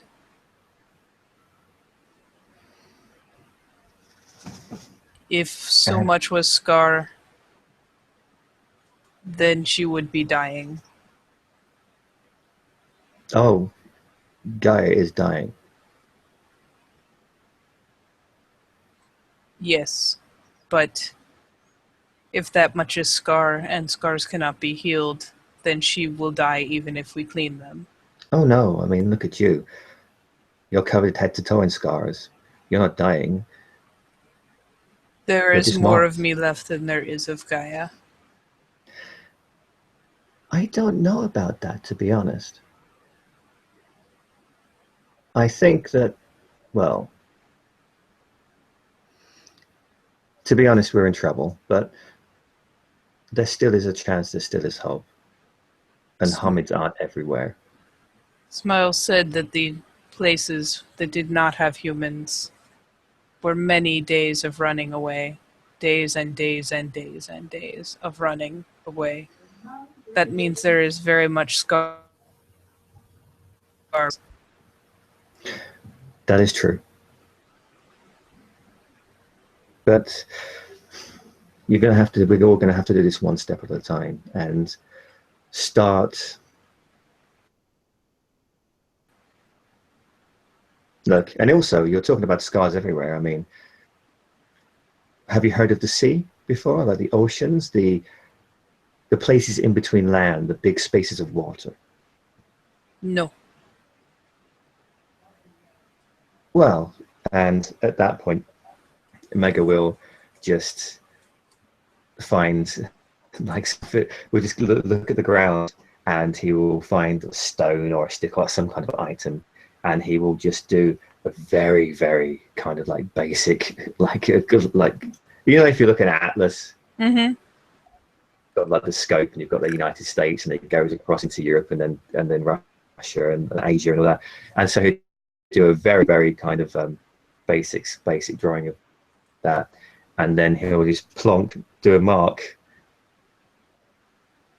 If so And much was scar, then she would be dying. oh, Gaia is dying. Yes, but if that much is scar and scars cannot be healed, then she will die even if we clean them. Oh no, I mean, look at you. You're covered head to toe in scars. You're not dying. There You're is just more of marked. me left than there is of Gaia. I don't know about that, to be honest. I think that, well, to be honest, we're in trouble, but there still is a chance, there still is hope. And Hamids aren't everywhere. Smile said that the places that did not have humans were many days of running away. Days and days and days and days of running away. That means there is very much scar. That is true. But we're all gonna have to do this one step at a time and start. Look, and also you're talking about scars everywhere. I mean, have you heard of the sea before? Like the oceans, the places in between land, the big spaces of water. No. Well, and at that point, Mega will just find, like, we'll just look at the ground, and he will find a stone or a stick or some kind of item, and he will just do a very, very kind of like basic, like a good, like, if you look at an atlas, Mm-hmm. got like the scope, and you've got the United States, and it goes across into Europe, and then Russia and Asia and all that, and so he do a very, very kind of basic drawing of that, and then he'll just plonk, do a mark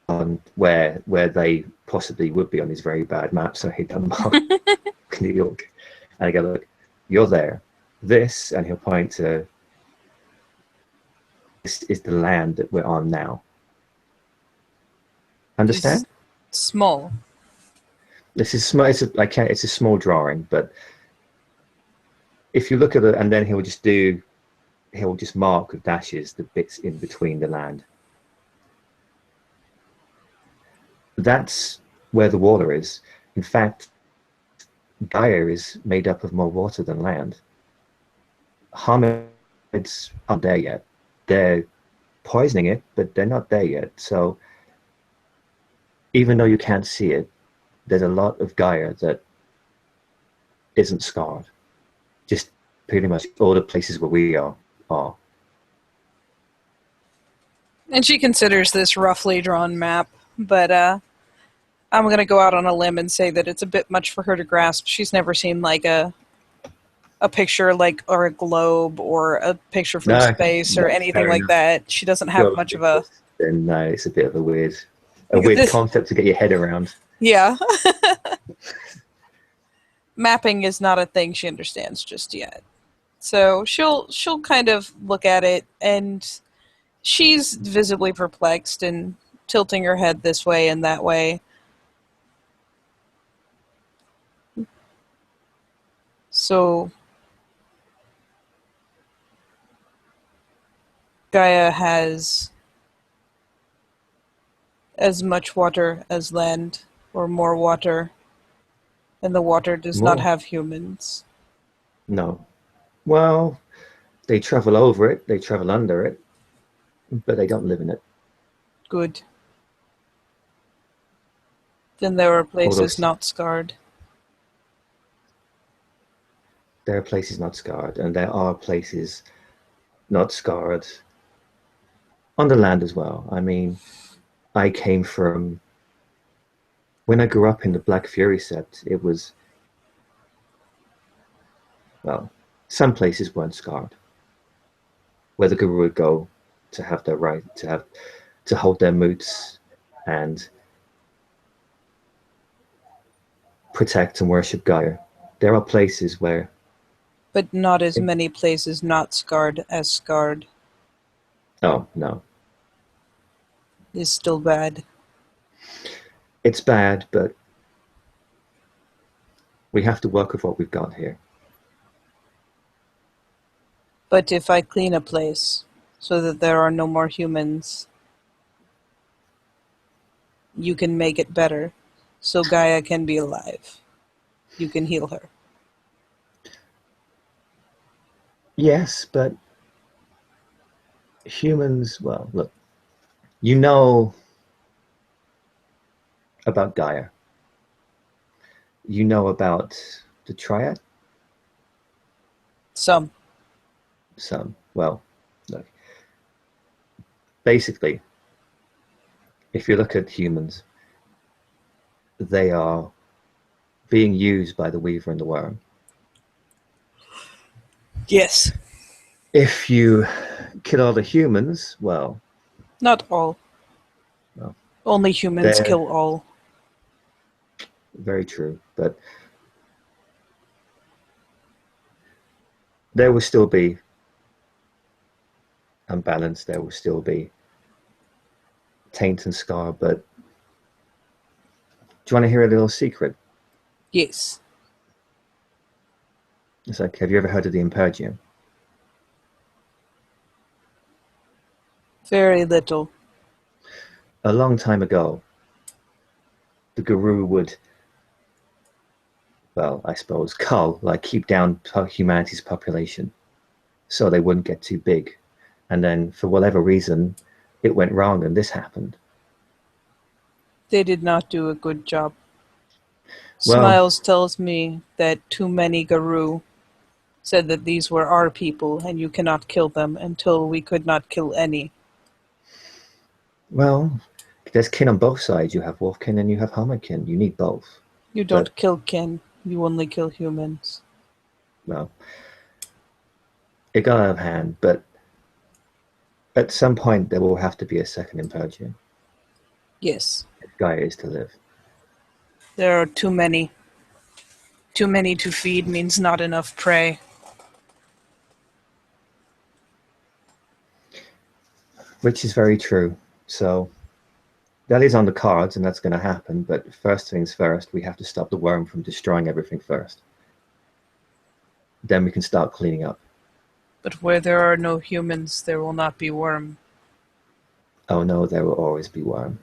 on where they possibly would be on his very bad map. So he'd done mark New York, and I go, look, you're there. This, and he'll point to, this is the land that we're on now. It's Understand? small. This is small. It's a small drawing, but if you look at it, and then he'll just mark with dashes the bits in between the land. That's where the water is. In fact, Gaia is made up of more water than land. Hominids aren't there yet. They're poisoning it, but they're not there yet. So even though you can't see it, there's a lot of Gaia that isn't scarred. Just pretty much all the places where we are. And she considers this roughly drawn map, but I'm going to go out on a limb and say that it's a bit much for her to grasp. She's never seen like a picture like or a globe or a picture from No, space or no, anything fair like enough. that. She doesn't have much of a Then it's a bit of a weird this, concept to get your head around. yeah. Mapping is not a thing she understands just yet. So she'll kind of look at it, and she's visibly perplexed and tilting her head this way and that way. So Gaia has as much water as land, or more water, and the water does not More? have humans. No. Well, they travel over it, they travel under it, but they don't live in it. Good. Then there are Although places not scarred. there are places not scarred, and there are places not scarred on the land as well. I mean, I came from, when I grew up in the Black Fury set, it was, well, some places weren't scarred, where the Guru would go to have their right, to hold their moots and protect and worship Gaia. There are places where, But not as many places not scarred as scarred oh no, is still bad. it's bad, but we have to work with what we've got here. But if I clean a place so that there are no more humans, you can make it better so Gaia can be alive. You can heal her. Yes, but humans, well, look, you know about Gaia. You know about the triad? Some. Some. Well, look, basically, if you look at humans, they are being used by the Weaver and the Worm. Yes. If you kill all the humans, Not all. well, Only humans they're kill all. very true. But there will still be unbalance. There will still be taint and scar. But do you want to hear a little secret? Yes. It's like, have you ever heard of the Impergium? Very little. A long time ago, the Guru would, well, I suppose, cull, like keep down humanity's population so they wouldn't get too big. And then, for whatever reason, it went wrong and this happened. They did not do a good job. Well, Smiles tells me that too many Garou said that these were our people and you cannot kill them until we could not kill any. well, there's kin on both sides. You have wolfkin and you have hominkin. You need both. You But, don't kill kin, you only kill humans. well, it got out of hand. But at some point, there will have to be a second Impergium Yes. if Gaia is to live. There are too many. Too many to feed means not enough prey. Which is very true. So that is on the cards and that's going to happen. But first things first, we have to stop the worm from destroying everything first. Then we can start cleaning up. But where there are no humans, there will not be worm. Oh no, there will always be worm.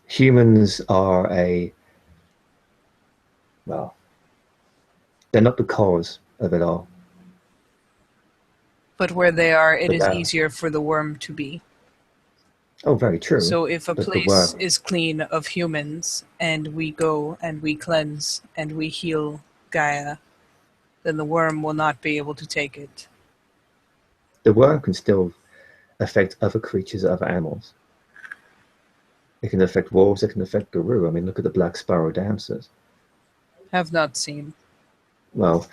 Humans are well, they're not the cause of it all. But where they are, it But is that, easier for the worm to be. oh, very true. So if a But the place worm, is clean of humans, and we go and we cleanse and we heal Gaia, then the worm will not be able to take it. the worm can still affect other creatures, other animals. It can affect wolves, it can affect Guru. I mean, look at the black sparrow dancers. Have not seen. Well,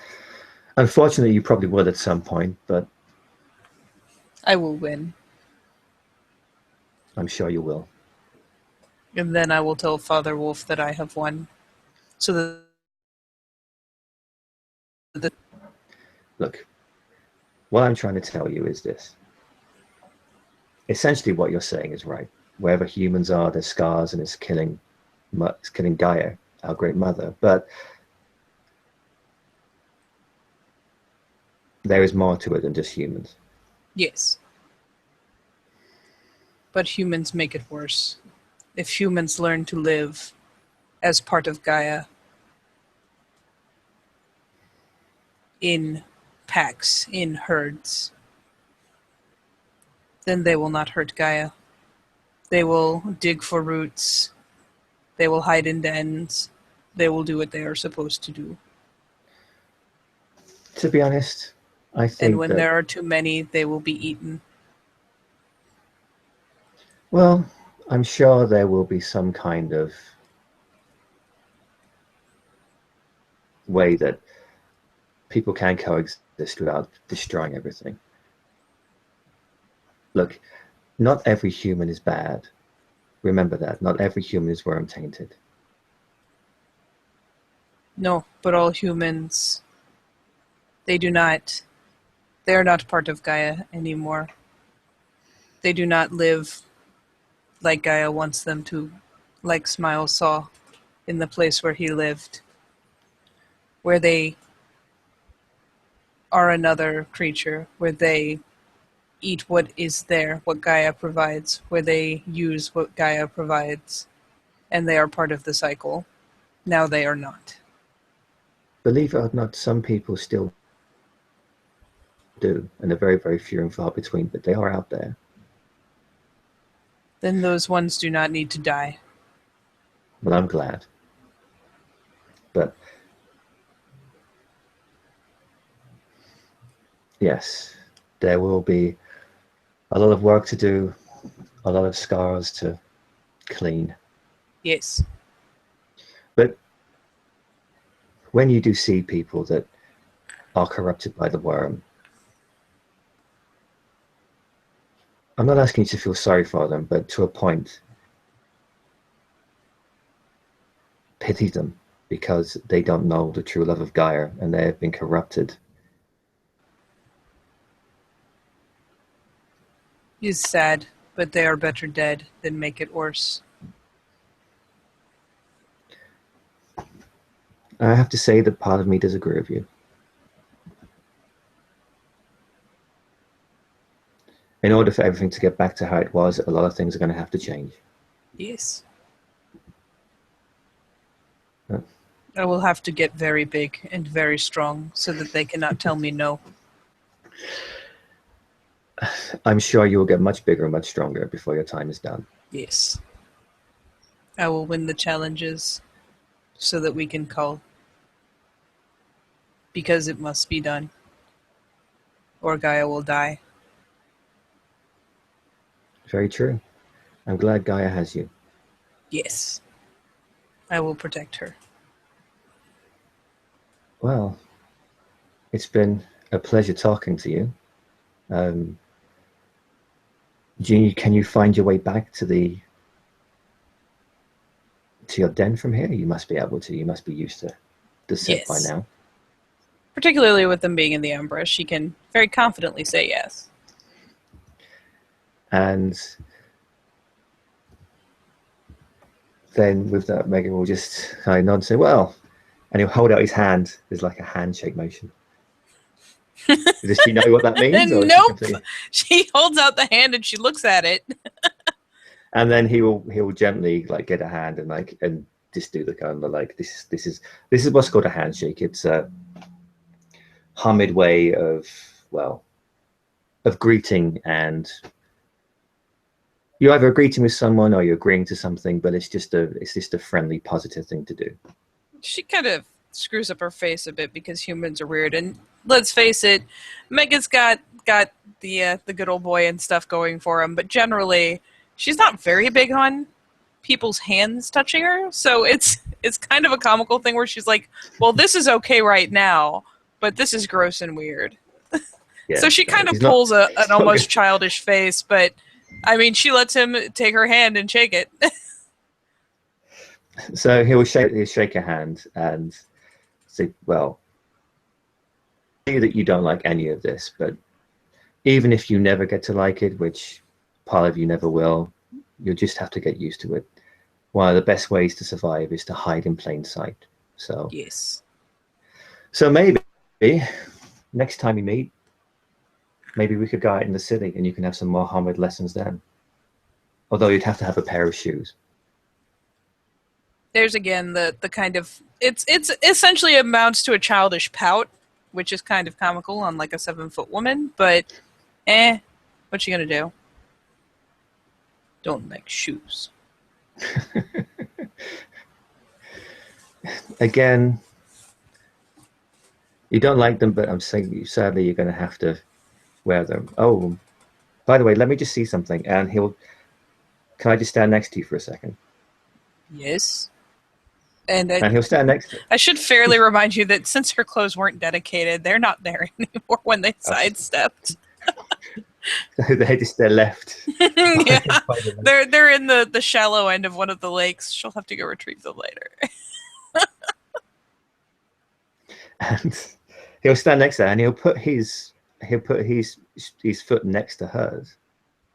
unfortunately, you probably will at some point, but I will win. I'm sure you will. And then I will tell Father Wolf that I have won. So that the Look, what I'm trying to tell you is this. Essentially, what you're saying is right. Wherever humans are, there's scars and it's killing Gaia, our great mother. But there is more to it than just humans. yes. But humans make it worse. If humans learn to live as part of Gaia in packs, in herds, then they will not hurt Gaia. They will dig for roots. They will hide in dens. They will do what they are supposed to do. To be honest, I And think when that, there are too many, they will be eaten. well, I'm sure there will be some kind of way that people can coexist without destroying everything. Look, not every human is bad. Remember that. Not every human is worm tainted. No, but all humans, they do not, they are not part of Gaia anymore. They do not live like Gaia wants them to, like Smile saw in the place where he lived, where they are another creature, where they eat what is there, what Gaia provides, where they use what Gaia provides, and they are part of the cycle. Now they are not. believe it or not, some people still do, and they're very, very few and far between, but they are out there. Then those ones do not need to die. Well, I'm glad. But yes, there will be a lot of work to do, a lot of scars to clean. Yes. But when you do see people that are corrupted by the worm, I'm not asking you to feel sorry for them, but to a point, pity them, because they don't know the true love of Gaia and they have been corrupted. It's sad, but they are better dead than make it worse. I have to say that part of me does agree with you. In order for everything to get back to how it was, a lot of things are going to have to change. Yes. Huh? I will have to get very big and very strong so that they cannot tell me no. I'm sure you will get much bigger and much stronger before your time is done. Yes. I will win the challenges so that we can call. Because it must be done. Or Gaia will die. Very true. I'm glad Gaia has you. Yes. I will protect her. Well, it's been a pleasure talking to you. Can you find your way back to your den from here? You must be able to. You must be used to the set by Yes. now. Particularly with them being in the Umbra, she can very confidently say yes. And then with that, Megan will just nod and say, well, and he'll hold out his hand. There's like a handshake motion. Does she know what that means? Or Nope. She holds out the hand and she looks at it. And then he will gently like get a hand and just do the kind of like this is what's called a handshake. It's a Hamid way of greeting, and you're either greeting with someone or you're agreeing to something, but it's just a friendly, positive thing to do. She kind of screws up her face a bit because humans are weird, and let's face it, Mega's got the good old boy and stuff going for him, but generally she's not very big on people's hands touching her, so it's kind of a comical thing where she's like, well, this is okay right now, but this is gross and weird. Yeah, so she kind of pulls an almost childish face, but I mean, she lets him take her hand and shake it. So he'll shake a hand and say, well, I know that you don't like any of this, but even if you never get to like it, which part of you never will, you'll just have to get used to it. One of the best ways to survive is to hide in plain sight. So yes. So maybe next time we meet, maybe we could go out in the city and you can have some more Hamid lessons then. Although you'd have to have a pair of shoes. There's again the kind of it's essentially amounts to a childish pout, which is kind of comical on like a 7-foot woman, but what you gonna do? Don't make shoes. Again, you don't like them, but I'm saying sadly you're going to have to wear them. Oh, by the way, let me just see something. And can I just stand next to you for a second? Yes. And he'll stand next to you. I should fairly remind you that since her clothes weren't dedicated, they're not there anymore when they sidestepped. They're left. Yeah. They're in the shallow end of one of the lakes. She'll have to go retrieve them later. And he'll stand next to her and he'll put his foot next to hers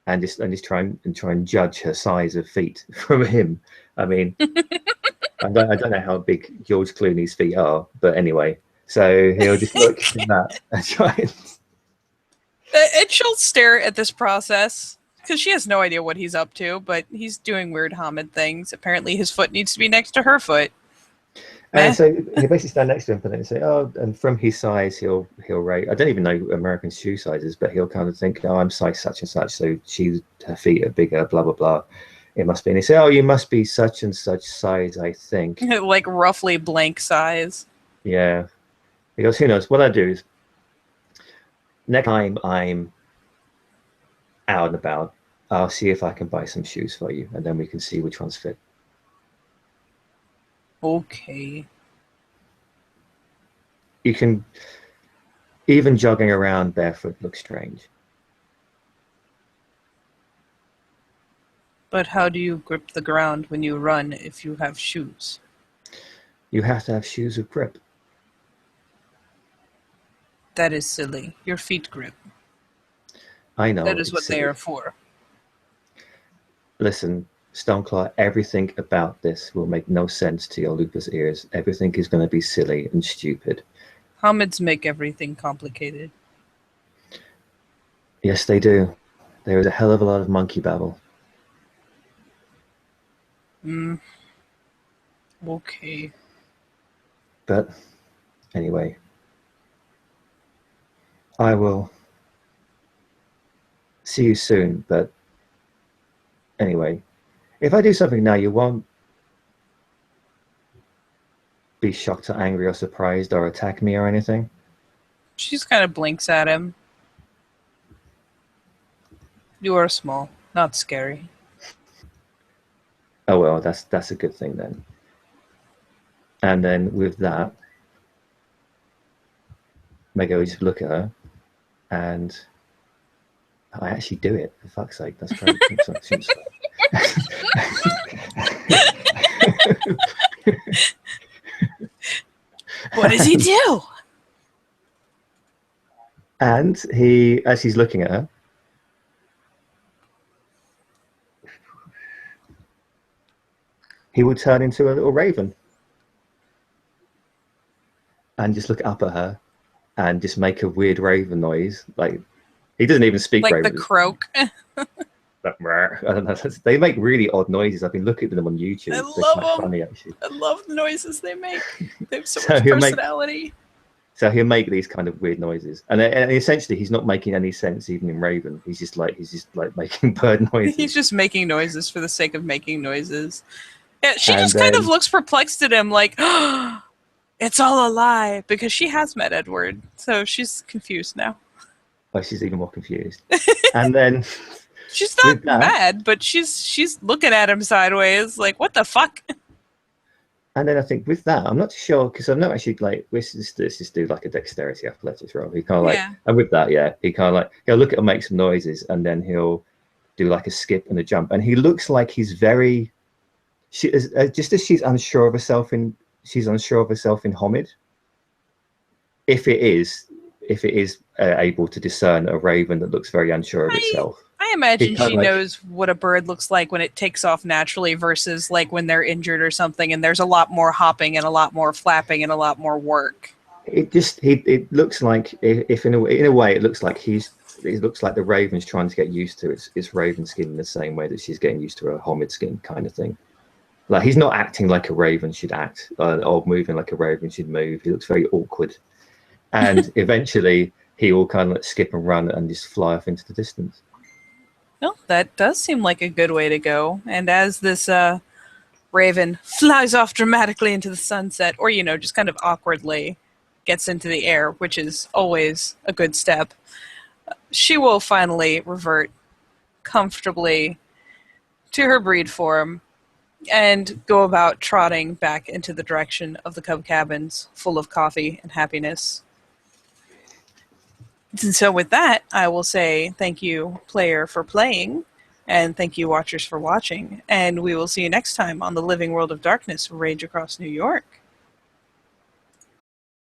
and just try and judge her size of feet from him. I mean, I don't know how big George Clooney's feet are, but anyway, so he'll just look at that and try and she'll stare at this process because she has no idea what he's up to, but he's doing weird Hamid things. Apparently his foot needs to be next to her foot. And Meh. so he basically stand next to him and then say, "Oh," and from his size, he'll rate. I don't even know American shoe sizes, but he'll kind of think, "Oh, I'm size such and such, so her feet are bigger." Blah blah blah. It must be. And they say, "Oh, you must be such and such size, I think." Like roughly blank size. Yeah. He goes, "Who knows?" What I do is next time I'm out and about, I'll see if I can buy some shoes for you, and then we can see which ones fit. Okay. You can even jogging around barefoot looks strange. But how do you grip the ground when you run if you have shoes? You have to have shoes with grip. That is silly. Your feet grip. I That know is it's what they are silly. for. Listen, Stoneclaw, everything about this will make no sense to your lupus ears. Everything is going to be silly and stupid. Hominids make everything complicated. Yes, they do. There is a hell of a lot of monkey babble. Mm, okay. But anyway, I will see you soon. But anyway, if I do something now, you won't be shocked or angry or surprised or attack me or anything. She just kind of blinks at him. You are small, not scary. Oh well, that's a good thing then. And then with that, Mego will just look at her and I actually do it. For fuck's sake, that's great. What does he do? And he, as he's looking at her, he will turn into a little raven and just look up at her and just make a weird raven noise. Like he doesn't even speak Like the raven. croak. Like, I don't know. They make really odd noises. I've been looking at them on I YouTube. They're love quite them. funny actually. I love the noises they make. They have so So much he'll make personality. so he'll make these kind of weird noises, and essentially he's not making any sense even in Raven. He's just like making bird He's noises, just making noises for the sake of making noises. Yeah, she and just kind of then looks perplexed at him, like, oh, it's all a lie, because she has met Edward, so she's confused now. oh, she's even more confused. And then She's with not that, mad, but she's looking at him sideways, like, what the fuck? and then I think with that, I'm not sure because I'm not actually like let's just do like a dexterity athletics roll. He kind of like, Yeah. and with that, yeah, he kind of like he'll look at and make some noises, and then he'll do like a skip and a jump, and he looks like he's very just as she's unsure of herself in Homid. If it is, able to discern a raven that looks very unsure of I itself, I he imagine kind she of like knows what a bird looks like when it takes off naturally versus like when they're injured or something and there's a lot more hopping and a lot more flapping and a lot more work. it looks like if in a way it looks like it looks like the raven's trying to get used to its raven skin in the same way that she's getting used to her homid skin kind of thing. Like he's not acting like a raven should act or moving like a raven should move. He looks very awkward, and eventually he will kind of like skip and run and just fly off into the distance. Well, that does seem like a good way to go. And as this raven flies off dramatically into the sunset, or, just kind of awkwardly gets into the air, which is always a good step, she will finally revert comfortably to her breed form and go about trotting back into the direction of the Cub Cabins, full of coffee and happiness. And so, with that, I will say thank you, player, for playing, and thank you, watchers, for watching. And we will see you next time on the Living World of Darkness Rage Across New York.